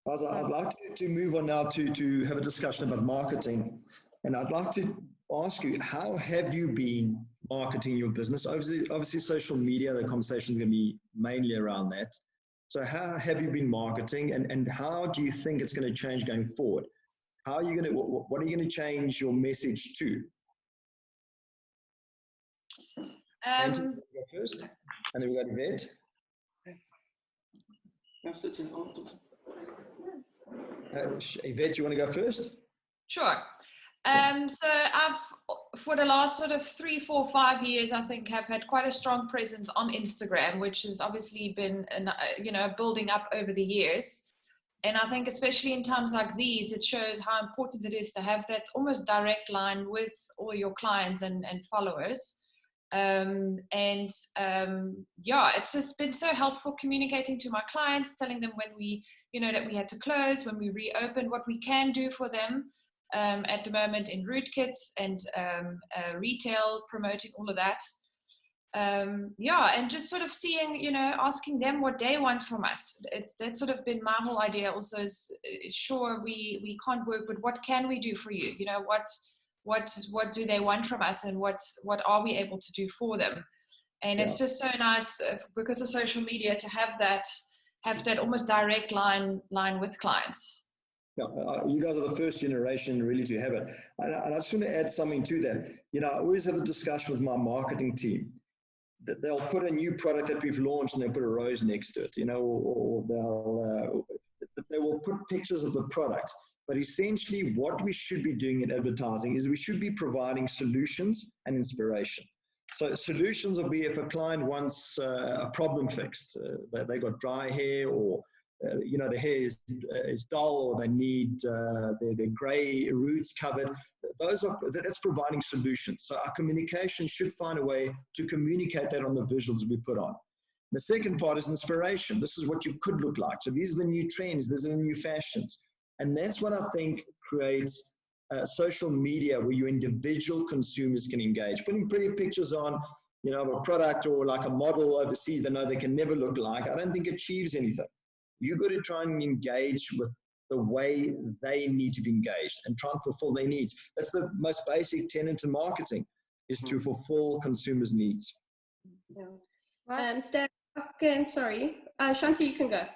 Speaker 2: I'd like to move on now to have a discussion about marketing. And I'd like to ask you, how have you been marketing your business? Obviously social media, the conversation is going to be mainly around that. So how have you been marketing, and how do you think it's going to change going forward? How are you going to, what are you going to change your message to? Shanti, go first, and then we got Yvette. Yvette, you want to go first?
Speaker 3: Sure. So I've, for the last sort of 3, 4, 5 years, I think have had quite a strong presence on Instagram, which has obviously been, building up over the years. And I think especially in times like these, it shows how important it is to have that almost direct line with all your clients and followers. It's just been so helpful communicating to my clients, telling them when we, that we had to close, when we reopened, what we can do for them at the moment in rootkits and retail, promoting all of that. And just sort of seeing, asking them what they want from us. That's sort of been my whole idea also, is sure, we can't work, but what can we do for you? What do they want from us, and what are we able to do for them? And it's just so nice because of social media to have that almost direct line with clients.
Speaker 2: Yeah, you guys are the first generation really to have it. And I just want to add something to that. I always have a discussion with my marketing team. They'll put a new product that we've launched and they'll put a rose next to it, or they will put pictures of the product. But essentially what we should be doing in advertising is we should be providing solutions and inspiration. So solutions will be if a client wants a problem fixed, they got dry hair, or the hair is dull, or they need their grey roots covered. That's providing solutions. So our communication should find a way to communicate that on the visuals we put on. The second part is inspiration. This is what you could look like. So these are the new trends, these are the new fashions. And that's what I think creates social media where your individual consumers can engage. Putting pretty pictures on, of a product or like a model overseas they know they can never look like, I don't think achieves anything. You've got to try and engage with the way they need to be engaged and try and fulfill their needs. That's the most basic tenet in marketing, is to fulfill consumers' needs.
Speaker 4: Yeah. Stav, again, sorry. Shanti, you can go.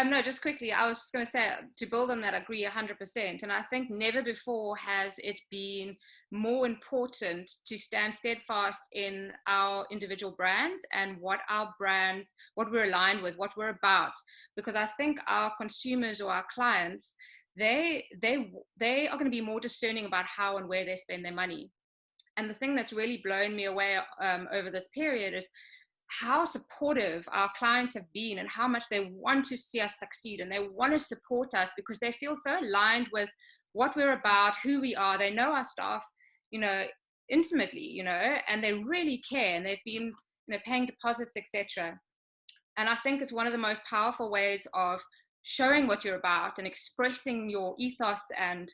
Speaker 1: No, just quickly, I was just going to say, to build on that, I agree 100%. And I think never before has it been more important to stand steadfast in our individual brands and what we're aligned with, what we're about. Because I think our consumers or our clients, they are going to be more discerning about how and where they spend their money. And the thing that's really blown me away over this period is how supportive our clients have been and how much they want to see us succeed, and they want to support us because they feel so aligned with what we're about, who we are. They know our staff, intimately, and they really care, and they've been, paying deposits, etc. And I think it's one of the most powerful ways of showing what you're about and expressing your ethos and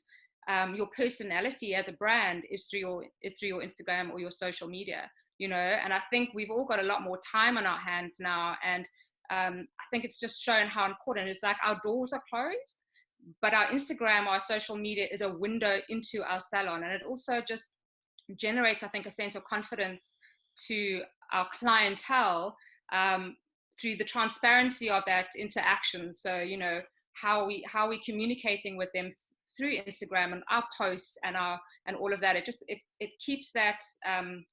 Speaker 1: your personality as a brand is through your Instagram or your social media. And I think we've all got a lot more time on our hands now, and I think it's just shown how important it's like our doors are closed, but our Instagram, our social media is a window into our salon, and it also just generates, I think, a sense of confidence to our clientele through the transparency of that interaction. So how we communicating with them through Instagram and our posts and all of that. It keeps that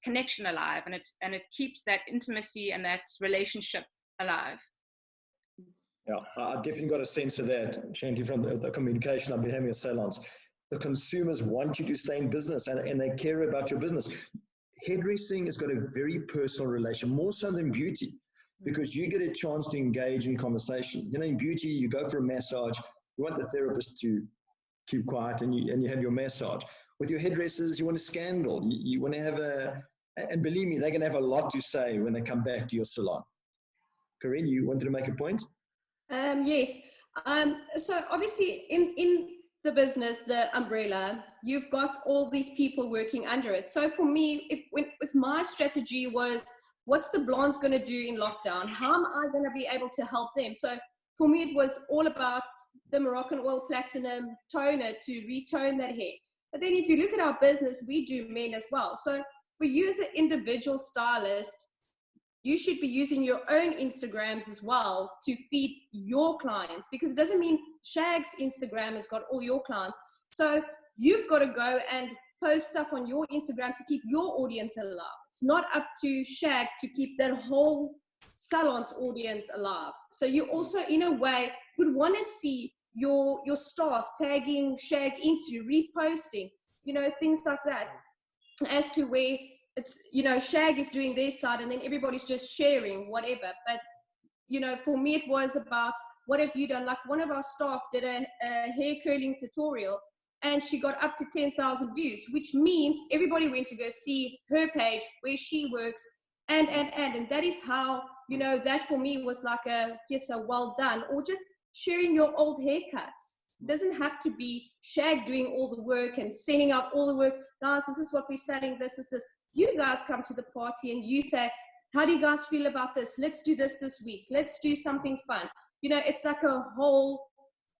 Speaker 1: connection alive, and it keeps that intimacy and that relationship alive.
Speaker 2: Yeah, I definitely got a sense of that, Shanti, from the communication I've been having with salons. The consumers want you to stay in business, and they care about your business. Hairdressing has got a very personal relation, more so than beauty, because you get a chance to engage in conversation. In beauty, you go for a massage, you want the therapist to keep quiet, and you have your massage. With your hairdressers, you want a scandal. You want to have and believe me, they're going to have a lot to say when they come back to your salon. Corinne, you wanted to make a point?
Speaker 4: Yes. So obviously in the business, the umbrella, you've got all these people working under it. So for me, with my strategy was, what's the blondes going to do in lockdown? How am I going to be able to help them? So for me, it was all about the Moroccan oil platinum toner to retone that hair. But then if you look at our business, we do men as well. So for you as an individual stylist, you should be using your own Instagrams as well to feed your clients, because it doesn't mean Shag's Instagram has got all your clients. So you've got to go and post stuff on your Instagram to keep your audience alive. It's not up to Shag to keep that whole salon's audience alive. So you also, in a way, would want to see your staff tagging Shag into reposting, you know, things like that, as to where it's, you know, Shag is doing their side and then everybody's just sharing whatever. But, you know, for me, it was about, what have you done? Like, one of our staff did a hair curling tutorial and she got up to 10,000 views, which means everybody went to go see her page where she works, and that is how, you know, that for me was like a, yes, a well done. Or just sharing your old haircuts. It doesn't have to be Shag doing all the work and sending out all the work. Guys, this is what we're selling, this is this. You guys come to the party and you say, how do you guys feel about this? Let's do this week. Let's do something fun. You know, it's like a whole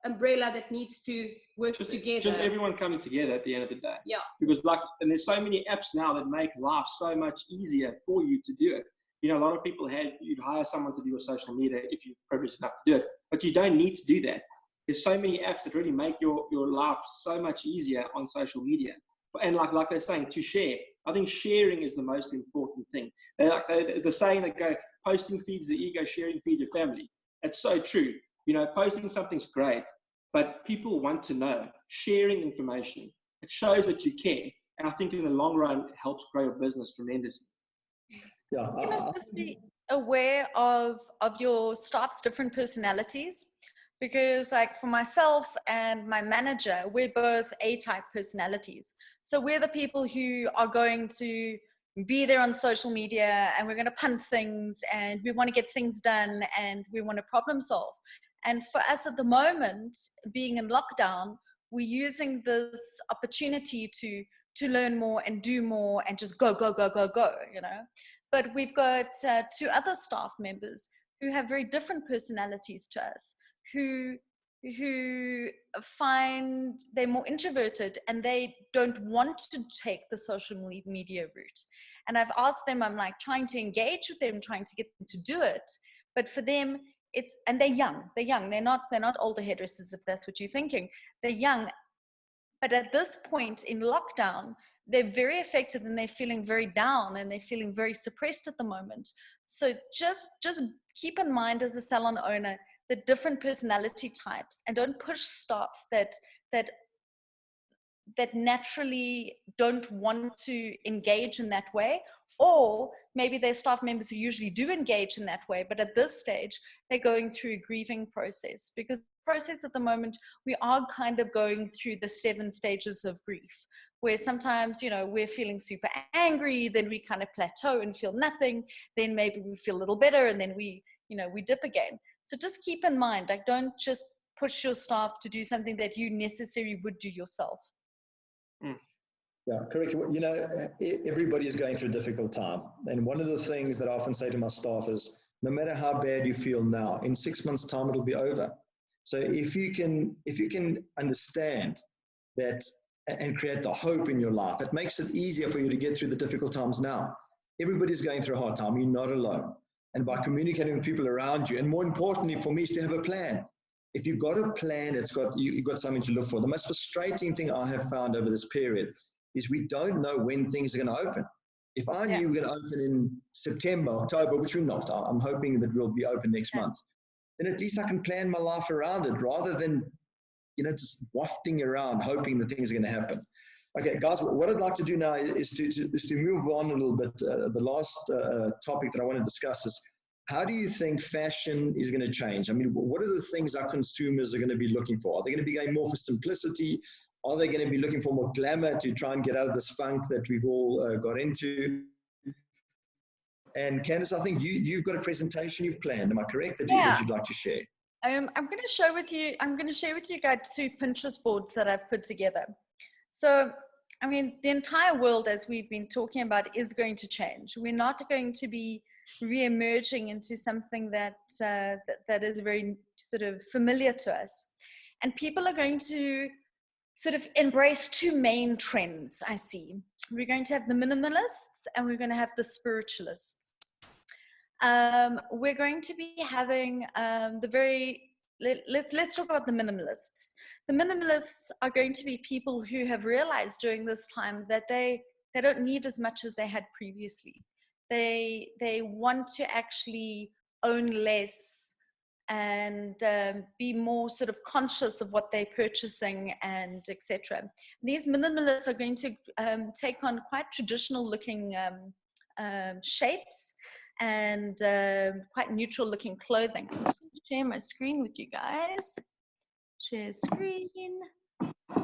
Speaker 4: umbrella that needs to work together. Just
Speaker 5: everyone coming together at the end of the day.
Speaker 4: Yeah.
Speaker 5: Because like, and there's so many apps now that make life so much easier for you to do it. You know, a lot of people you'd hire someone to do your social media if you're privileged enough to do it, but you don't need to do that. There's so many apps that really make your life so much easier on social media. And like they're saying, to share. I think sharing is the most important thing. The saying that go, posting feeds the ego, sharing feeds your family. It's so true. You know, posting something's great, but people want to know. Sharing information, it shows that you care. And I think in the long run, it helps grow your business tremendously.
Speaker 2: Yeah.
Speaker 7: You must just be aware of your staff's different personalities, because like for myself and my manager, we're both A-type personalities. So we're the people who are going to be there on social media and we're going to punt things and we want to get things done and we want to problem solve. And for us at the moment, being in lockdown, we're using this opportunity to learn more and do more and just go, you know. But we've got two other staff members who have very different personalities to us, who find they're more introverted and they don't want to take the social media route. And I've asked them, I'm like trying to engage with them, trying to get them to do it. But for them, and they're young. They're not older hairdressers, if that's what you're thinking. They're young. But at this point in lockdown, they're very affected and they're feeling very down and they're feeling very suppressed at the moment. So just keep in mind as a salon owner, the different personality types, and don't push staff that naturally don't want to engage in that way, or maybe they're staff members who usually do engage in that way, but at this stage they're going through a grieving process, because the process at the moment, we are kind of going through the 7 stages of grief, where sometimes, you know, we're feeling super angry, then we kind of plateau and feel nothing, then maybe we feel a little better, and then we dip again. So just keep in mind, like, don't just push your staff to do something that you necessarily would do yourself.
Speaker 2: Yeah, correct. You know, everybody is going through a difficult time. And one of the things that I often say to my staff is, no matter how bad you feel now, in 6 months' time, it'll be over. So if you can understand that and create the hope in your life, it makes it easier for you to get through the difficult times now. Everybody's going through a hard time. You're not alone. And by communicating with people around you, and more importantly for me, is to have a plan. If you've got a plan, you've got something to look for. The most frustrating thing I have found over this period is we don't know when things are going to open. If I knew we were going to open in September, October, which we're not, I'm hoping that we'll be open next month, then at least I can plan my life around it rather than, you know, just wafting around hoping that things are going to happen. Okay, guys, what I'd like to do now is to move on a little bit. The last topic that I want to discuss is, how do you think fashion is going to change? I mean, what are the things our consumers are going to be looking for? Are they going to be going more for simplicity? Are they going to be looking for more glamour to try and get out of this funk that we've all got into? And Candice, I think you've got a presentation you've planned. Am I correct that you'd like to share?
Speaker 7: I'm going to share with you guys 2 Pinterest boards that I've put together. So, I mean, the entire world, as we've been talking about, is going to change. We're not going to be re-emerging into something that that is very sort of familiar to us. And people are going to sort of embrace 2 main trends, I see. We're going to have the minimalists and we're going to have the spiritualists. We're going to be having let's talk about the minimalists. The minimalists are going to be people who have realized during this time that they don't need as much as they had previously. They want to actually own less and be more sort of conscious of what they're purchasing and etc. These minimalists are going to take on quite traditional looking shapes and quite neutral looking clothing. I'm just going to share my screen with you guys. Share screen.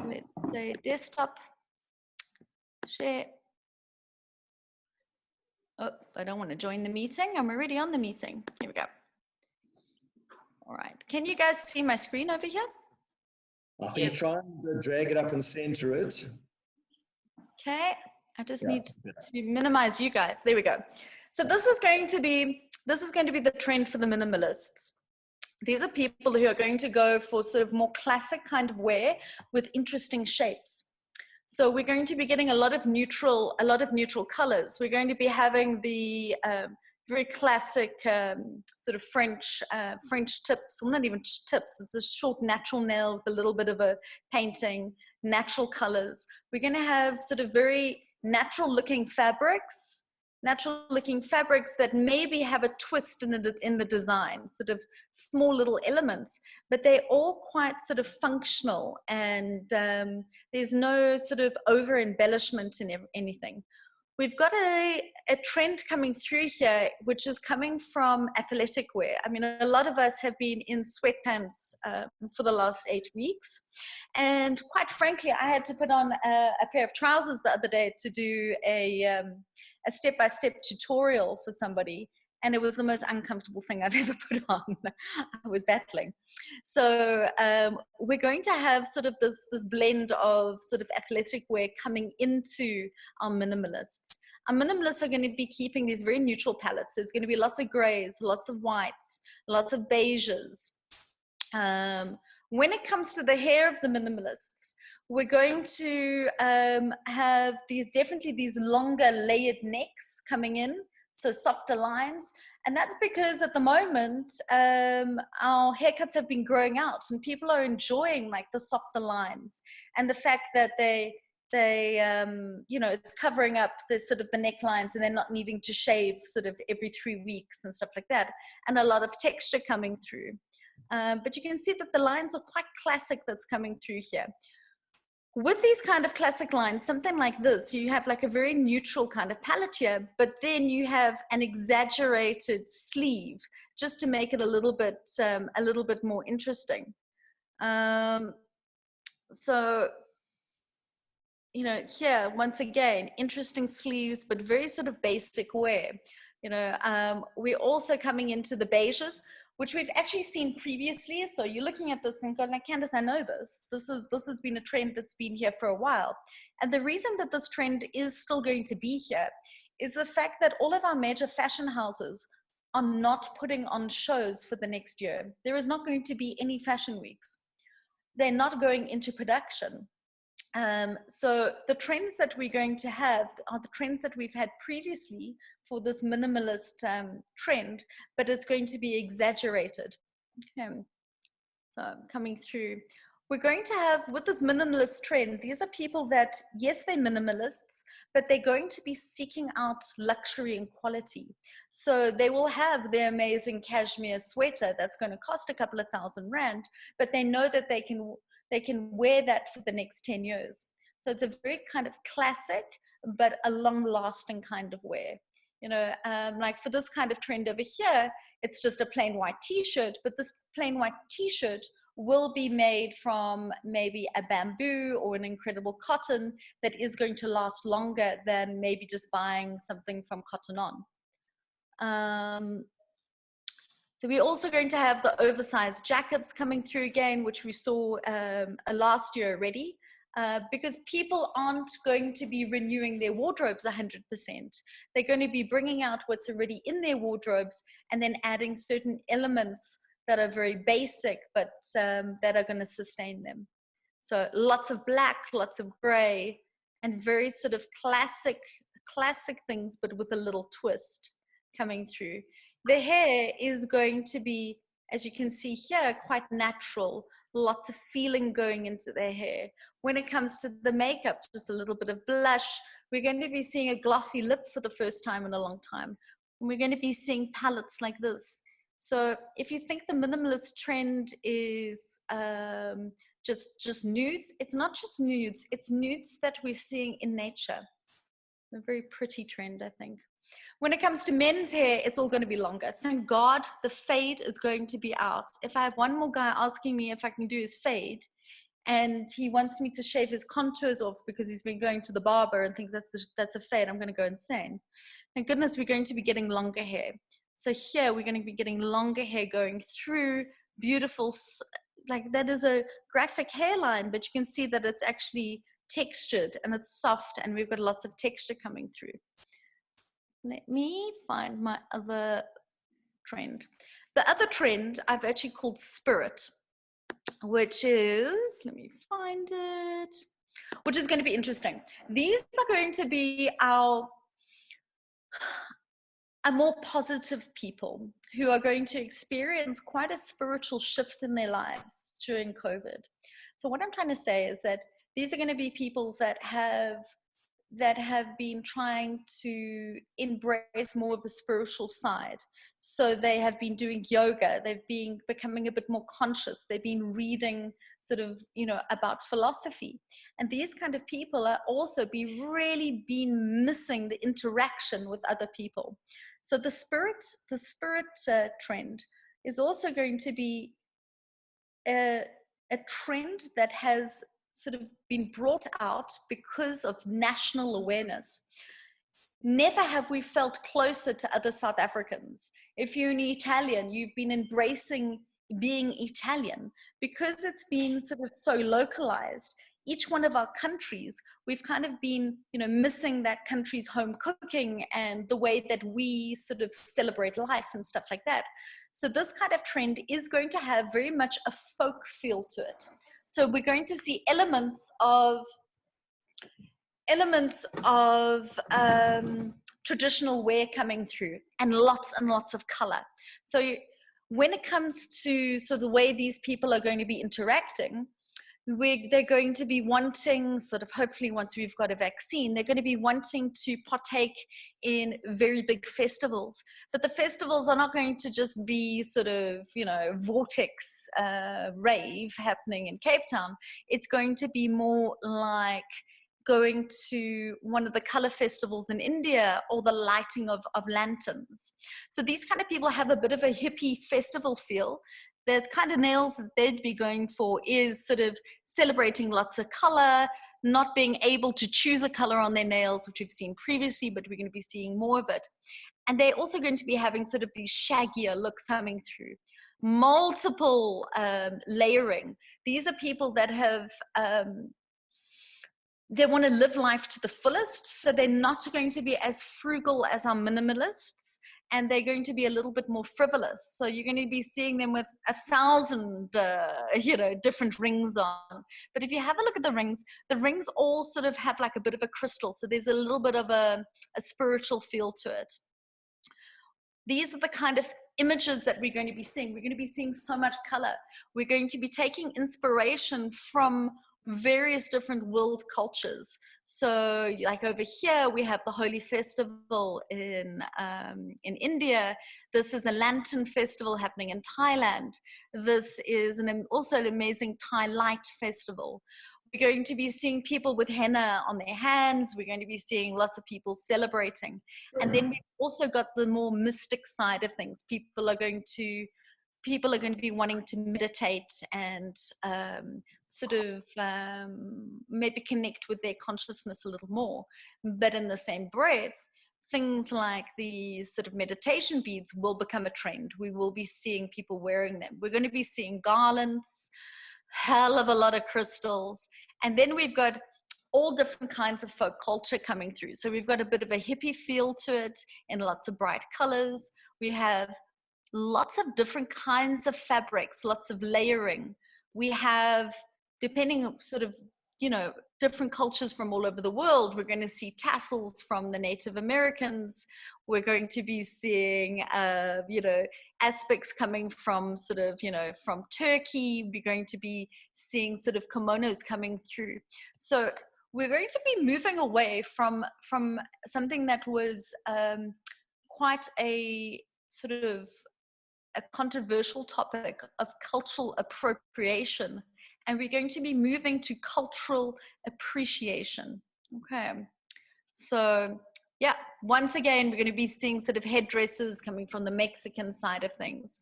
Speaker 7: Let's say desktop. Share. Oh, I don't want to join the meeting. I'm already on the meeting. Here we go. All right. Can you guys see my screen over here?
Speaker 2: I think try and drag it up and center it.
Speaker 7: Okay. I just need to minimize you guys. There we go. So this is going to be the trend for the minimalists. These are people who are going to go for sort of more classic kind of wear with interesting shapes. So we're going to be getting a lot of neutral colors. We're going to be having the very classic sort of French tips, well, not even tips, it's a short natural nail with a little bit of a painting, natural colors. We're going to have sort of very natural looking fabrics that maybe have a twist in the design, sort of small little elements, but they're all quite sort of functional, and there's no sort of over embellishment in anything. We've got a trend coming through here, which is coming from athletic wear. I mean, a lot of us have been in sweatpants for the last 8 weeks. And quite frankly, I had to put on a pair of trousers the other day to do a step-by-step tutorial for somebody. And it was the most uncomfortable thing I've ever put on. I was battling. So we're going to have sort of this blend of sort of athletic wear coming into our minimalists. Our minimalists are going to be keeping these very neutral palettes. There's going to be lots of grays, lots of whites, lots of beiges. When it comes to the hair of the minimalists, we're going to have definitely these longer layered necks coming in. So softer lines, and that's because at the moment our haircuts have been growing out, and people are enjoying like the softer lines and the fact that they you know, it's covering up the sort of the necklines, and they're not needing to shave sort of every 3 weeks and stuff like that, and a lot of texture coming through. But you can see that the lines are quite classic that's coming through here. With these kind of classic lines, something like this, you have like a very neutral kind of palette here, but then you have an exaggerated sleeve just to make it a little bit more interesting. So, you know, here, once again, interesting sleeves, but very sort of basic wear. You know, we're also coming into the beiges, which we've actually seen previously. So you're looking at this and going like, Candice, I know this. This has been a trend that's been here for a while. And the reason that this trend is still going to be here is the fact that all of our major fashion houses are not putting on shows for the next year. There is not going to be any fashion weeks. They're not going into production. So the trends that we're going to have are the trends that we've had previously for this minimalist trend, but it's going to be exaggerated. Okay. So coming through, we're going to have, with this minimalist trend, these are people that, yes, they're minimalists, but they're going to be seeking out luxury and quality. So they will have their amazing cashmere sweater that's going to cost a couple of $1,000, but they know that they can wear that for the next 10 years. So it's a very kind of classic, but a long-lasting kind of wear. You know, like for this kind of trend over here, it's just a plain white t-shirt, but this plain white t-shirt will be made from maybe a bamboo or an incredible cotton that is going to last longer than maybe just buying something from Cotton On. So we're also going to have the oversized jackets coming through again, which we saw last year already, because people aren't going to be renewing their wardrobes 100%. They're going to be bringing out what's already in their wardrobes and then adding certain elements that are very basic, but that are going to sustain them. So lots of black, lots of gray, and very sort of classic things, but with a little twist coming through. The hair is going to be, as you can see here, quite natural, lots of feeling going into their hair. When it comes to the makeup, just a little bit of blush. We're going to be seeing a glossy lip for the first time in a long time. And we're going to be seeing palettes like this. So if you think the minimalist trend is just nudes, it's not just nudes, it's nudes that we're seeing in nature. A very pretty trend, I think. When it comes to men's hair, it's all going to be longer. Thank God the fade is going to be out. If I have one more guy asking me if I can do his fade, and he wants me to shave his contours off because he's been going to the barber and thinks that's a fade, I'm going to go insane. Thank goodness we're going to be getting longer hair. So here we're going to be getting longer hair going through, beautiful, like that is a graphic hairline, but you can see that it's actually textured and it's soft, and we've got lots of texture coming through. Let me find my other trend. The other trend I've actually called Spirit, which is, let me find it, which is going to be interesting. These are going to be our more positive people who are going to experience quite a spiritual shift in their lives during COVID. So what I'm trying to say is that these are going to be people that have been trying to embrace more of the spiritual side. So they have been doing yoga, they've been becoming a bit more conscious, they've been reading sort of, about philosophy. And these kind of people are also really been missing the interaction with other people. So the spirit trend is also going to be a trend that has sort of been brought out because of national awareness. Never have we felt closer to other South Africans. If you're an Italian, you've been embracing being Italian because it's been sort of so localized. Each one of our countries, we've kind of been, missing that country's home cooking and the way that we sort of celebrate life and stuff like that. So this kind of trend is going to have very much a folk feel to it. So we're going to see elements of traditional wear coming through, and lots of color. So when it comes to the way these people are going to be interacting, they're going to be wanting, sort of, hopefully once we've got a vaccine, they're going to be wanting to partake in very big festivals. But the festivals are not going to just be sort of, vortex rave happening in Cape Town. It's going to be more like going to one of the color festivals in India, or the lighting of lanterns. So these kind of people have a bit of a hippie festival feel. The kind of nails that they'd be going for is sort of celebrating lots of color, not being able to choose a color on their nails, which we've seen previously, but we're going to be seeing more of it. And they're also going to be having sort of these shaggier looks coming through. Multiple layering. These are people that have, they want to live life to the fullest, so they're not going to be as frugal as our minimalists, and they're going to be a little bit more frivolous. So you're going to be seeing them with 1,000, different rings on. But if you have a look at the rings all sort of have like a bit of a crystal. So there's a little bit of a spiritual feel to it. These are the kind of images that we're going to be seeing. We're going to be seeing so much color. We're going to be taking inspiration from various different world cultures. So like over here, we have the Holy Festival in India. This is a lantern festival happening in Thailand. This is also an amazing Thai light festival. We're going to be seeing people with henna on their hands. We're going to be seeing lots of people celebrating. And then we've also got the more mystic side of things. People are going to be wanting to meditate and maybe connect with their consciousness a little more. But in the same breath, things like these sort of meditation beads will become a trend. We will be seeing people wearing them. We're going to be seeing garlands, hell of a lot of crystals. And then we've got all different kinds of folk culture coming through. So we've got a bit of a hippie feel to it in lots of bright colors. We have lots of different kinds of fabrics, lots of layering. We have, depending on sort of, you know, different cultures from all over the world, we're going to see tassels from the Native Americans. We're going to be seeing, you know, aspects coming from sort of, you know, from Turkey. We're going to be seeing sort of kimonos coming through. So we're going to be moving away from something that was quite a sort of a controversial topic of cultural appropriation. And we're going to be moving to cultural appreciation. Okay. So yeah, once again, we're going to be seeing sort of headdresses coming from the Mexican side of things.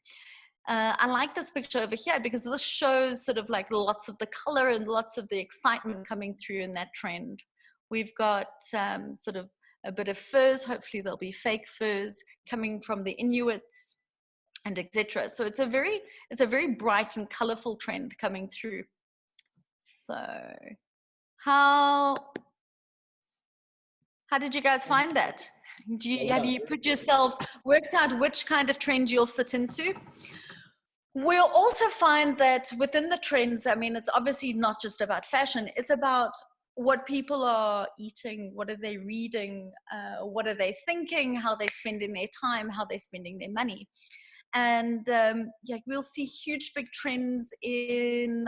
Speaker 7: I like this picture over here because this shows sort of like lots of the color and lots of the excitement coming through in that trend. We've got sort of a bit of furs, hopefully there'll be fake furs coming from the Inuits and etc. So it's a very bright and colorful trend coming through. So how did you guys find that? Have you worked out which kind of trend you'll fit into? We'll also find that within the trends, I mean, it's obviously not just about fashion, it's about what people are eating, what are they reading, what are they thinking, how they're spending their time, how they're spending their money. And yeah, we'll see huge big trends in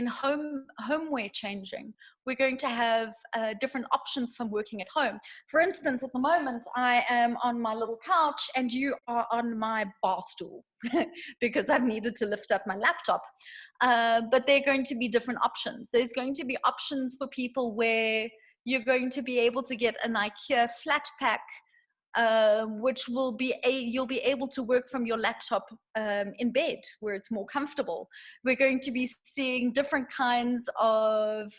Speaker 7: homeware changing. We're going to have different options from working at home. For instance, at the moment, I am on my little couch and you are on my bar stool because I've needed to lift up my laptop. But there are going to be different options. There's going to be options for people where you're going to be able to get an IKEA flat pack, which will be you'll be able to work from your laptop in bed where it's more comfortable. We're going to be seeing different kinds of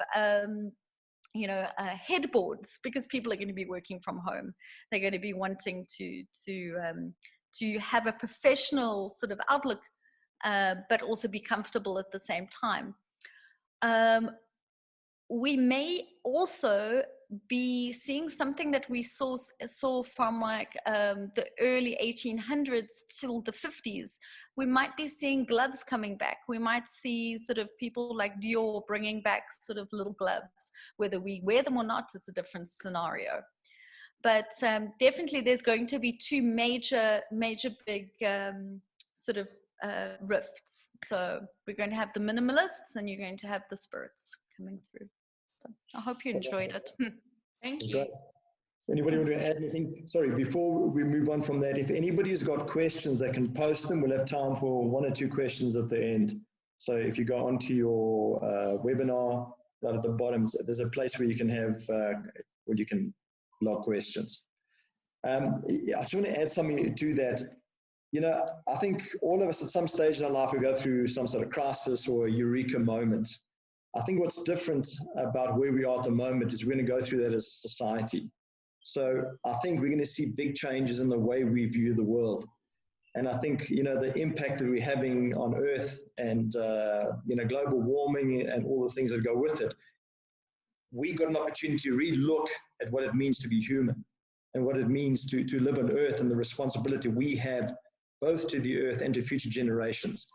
Speaker 7: you know, headboards, because people are going to be working from home. They're going to be wanting to have a professional sort of outlook, but also be comfortable at the same time. We may also be seeing something that we saw from like the early 1800s till the 50s. We might be seeing gloves coming back. We might see sort of people like Dior bringing back sort of little gloves. Whether we wear them or not, it's a different scenario. But definitely there's going to be two major big sort of rifts. So we're going to have the minimalists and you're going to have the spirits coming through. So I hope you enjoyed it.
Speaker 1: Thank you.
Speaker 2: Great. Does anybody want to add anything? Sorry, before we move on from that, if anybody's got questions, they can post them. We'll have time for 1 or 2 questions at the end. So if you go onto your webinar, right at the bottom, there's a place where you can have, where you can log questions. I just want to add something to that. You know, I think all of us at some stage in our life, we go through some sort of crisis or a eureka moment. I think what's different about where we are at the moment is we're going to go through that as a society. So I think we're going to see big changes in the way we view the world. And I think, you know, the impact that we're having on Earth and, you know, global warming and all the things that go with it, we got an opportunity to re-look at what it means to be human and what it means to live on Earth and the responsibility we have both to the Earth and to future generations.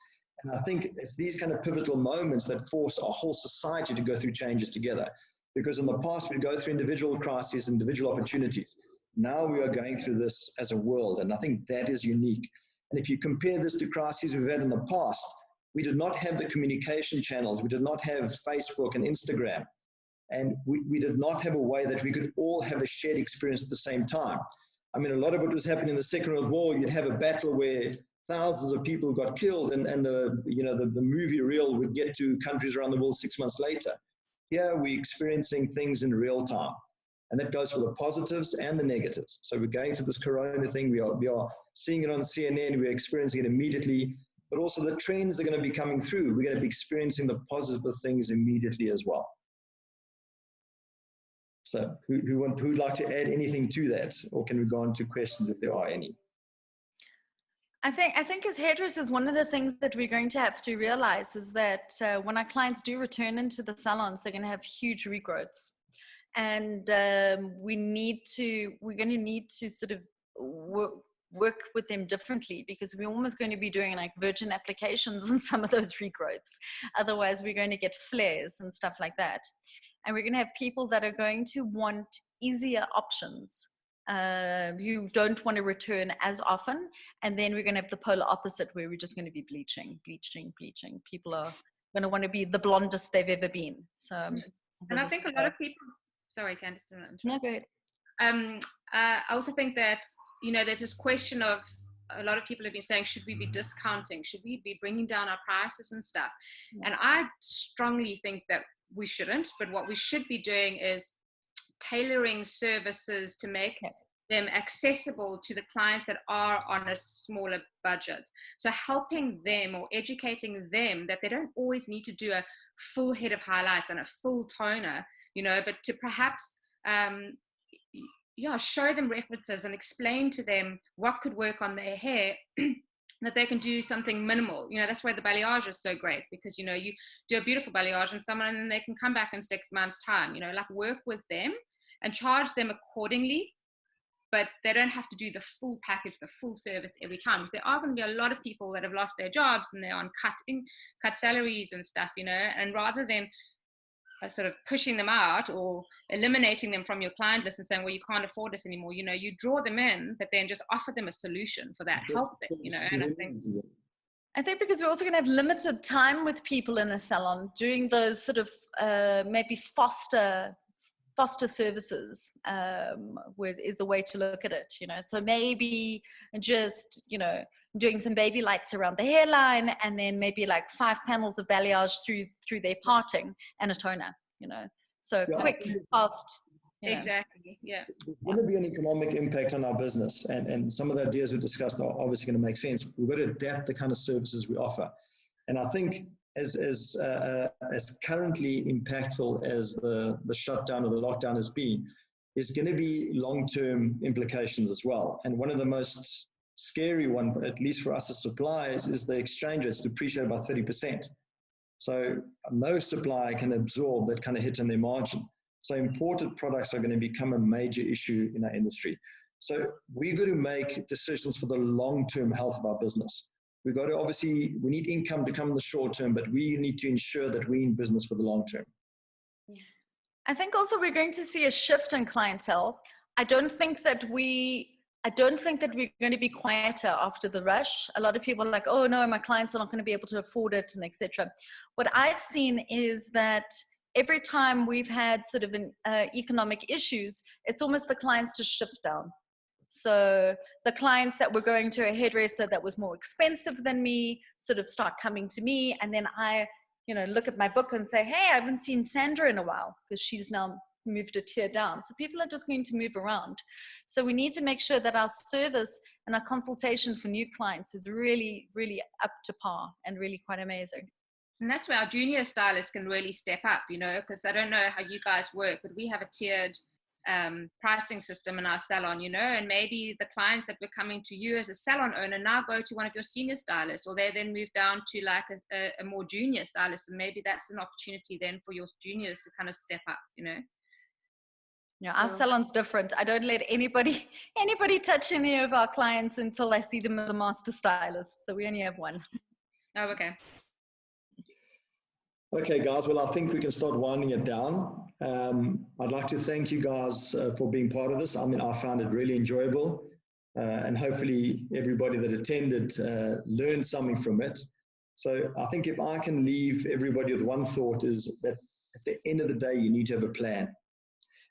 Speaker 2: And I think it's these kind of pivotal moments that force our whole society to go through changes together. Because in the past, we'd go through individual crises, individual opportunities. Now we are going through this as a world, and I think that is unique. And if you compare this to crises we've had in the past, we did not have the communication channels. We did not have Facebook and Instagram. And we did not have a way that we could all have a shared experience at the same time. I mean, a lot of what was happening in the Second World War, you'd have a battle where thousands of people got killed, and you know, the movie reel would get to countries around the world 6 months later. Here we're experiencing things in real time, and that goes for the positives and the negatives. So we're going through this corona thing, we are seeing it on CNN, we're experiencing it immediately, but also the trends are going to be coming through. We're going to be experiencing the positive things immediately as well. So who'd like to add anything to that? Or can we go on to questions if there are any?
Speaker 7: I think as hairdressers, one of the things that we're going to have to realize is that when our clients do return into the salons, they're going to have huge regrowths. And we're going to need to sort of work with them differently, because we're almost going to be doing like virgin applications on some of those regrowths. Otherwise, we're going to get flares and stuff like that. And we're going to have people that are going to want easier options, who don't want to return as often. And then we're going to have the polar opposite, where we're just going to be bleaching. People are going to want to be the blondest they've ever been. So,
Speaker 1: and I think a lot of people, sorry, Candice.
Speaker 7: No, go ahead.
Speaker 1: I also think that, you know, there's this question of, a lot of people have been saying, should we be discounting? Should we be bringing down our prices and stuff? And I strongly think that we shouldn't, but what we should be doing is tailoring services to make them accessible to the clients that are on a smaller budget. So helping them or educating them that they don't always need to do a full head of highlights and a full toner, you know, but to perhaps show them references and explain to them what could work on their hair, that they can do something minimal. You know, that's why the balayage is so great, because, you know, you do a beautiful balayage on someone and they can come back in 6 months' time, you know, like work with them and charge them accordingly, but they don't have to do the full package, the full service every time. Because there are going to be a lot of people that have lost their jobs and they're on cut salaries and stuff, you know, and rather than sort of pushing them out or eliminating them from your client list and saying, well, you can't afford this anymore, you know, you draw them in, but then just offer them a solution for that, help them, you know. And
Speaker 7: I think because we're also going to have limited time with people in a salon, doing those sort of maybe foster services is a way to look at it, you know. So maybe just, you know, doing some baby lights around the hairline, and then maybe like 5 panels of balayage through their parting and a toner, you know. So quick, fast.
Speaker 1: Exactly, yeah.
Speaker 2: There's going to be an economic impact on our business, and some of the ideas we discussed are obviously going to make sense. We've got to adapt the kind of services we offer. And I think as currently impactful as the shutdown or the lockdown has been, there's going to be long-term implications as well. And one of the most scary one, at least for us as suppliers, is the exchange rates depreciate by 30%. So no supplier can absorb that kind of hit in their margin. So imported products are going to become a major issue in our industry. So we've got to make decisions for the long-term health of our business. We've got to, obviously, we need income to come in the short term, but we need to ensure that we're in business for the long term.
Speaker 7: I think also we're going to see a shift in clientele. I don't think that we're going to be quieter after the rush. A lot of people are like, oh no, my clients are not going to be able to afford it, and etc. What I've seen is that every time we've had sort of an economic issues, it's almost the clients to shift down. So the clients that were going to a hairdresser that was more expensive than me sort of start coming to me, and then I, you know, look at my book and say, hey, I haven't seen Sandra in a while, because she's now moved a tier down. So people are just going to move around. So we need to make sure that our service and our consultation for new clients is really, really up to par and really quite amazing.
Speaker 1: And that's where our junior stylists can really step up, you know, because I don't know how you guys work, but we have a tiered pricing system in our salon, you know, and maybe the clients that were coming to you as a salon owner now go to one of your senior stylists, or they then move down to like a more junior stylist, and maybe that's an opportunity then for your juniors to kind of step up, you know.
Speaker 7: Yeah, our salon's different. I don't let anybody touch any of our clients until I see them as a master stylist. So we only have one.
Speaker 1: Oh, okay.
Speaker 2: Okay, guys. Well, I think we can start winding it down. I'd like to thank you guys for being part of this. I mean, I found it really enjoyable, and hopefully everybody that attended learned something from it. So I think if I can leave everybody with one thought, is that at the end of the day, you need to have a plan.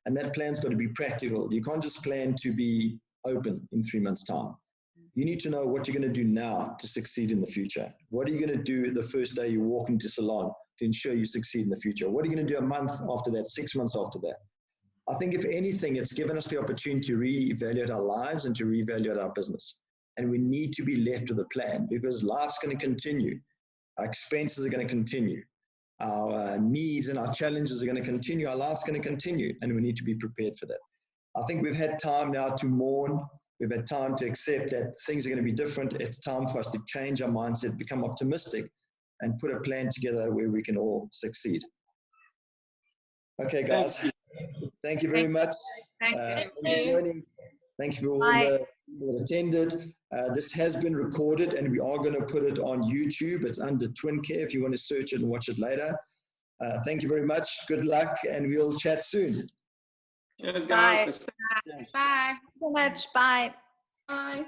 Speaker 2: And that plan's got to be practical. You can't just plan to be open in 3 months' time. You need to know what you're going to do now to succeed in the future. What are you going to do the first day you walk into salon to ensure you succeed in the future? What are you going to do a month after that, 6 months after that? I think if anything, it's given us the opportunity to reevaluate our lives and to reevaluate our business. And we need to be left with a plan, because life's going to continue. Our expenses are going to continue. our needs and our challenges are going to continue. Our life's going to continue, and we need to be prepared for that. I think we've had time now to mourn. We've had time to accept that things are going to be different. It's time for us to change our mindset, become optimistic, and put a plan together where we can all succeed. Okay, guys. Thank you very much.
Speaker 1: Thank
Speaker 2: you. Thank you for all the people that attended. This has been recorded, and we are going to put it on YouTube. It's under Twincare if you want to search it and watch it later. Thank you very much. Good luck, and we'll chat soon.
Speaker 5: Cheers, guys.
Speaker 7: Bye. Bye. Thank you so much. Bye.
Speaker 4: Bye.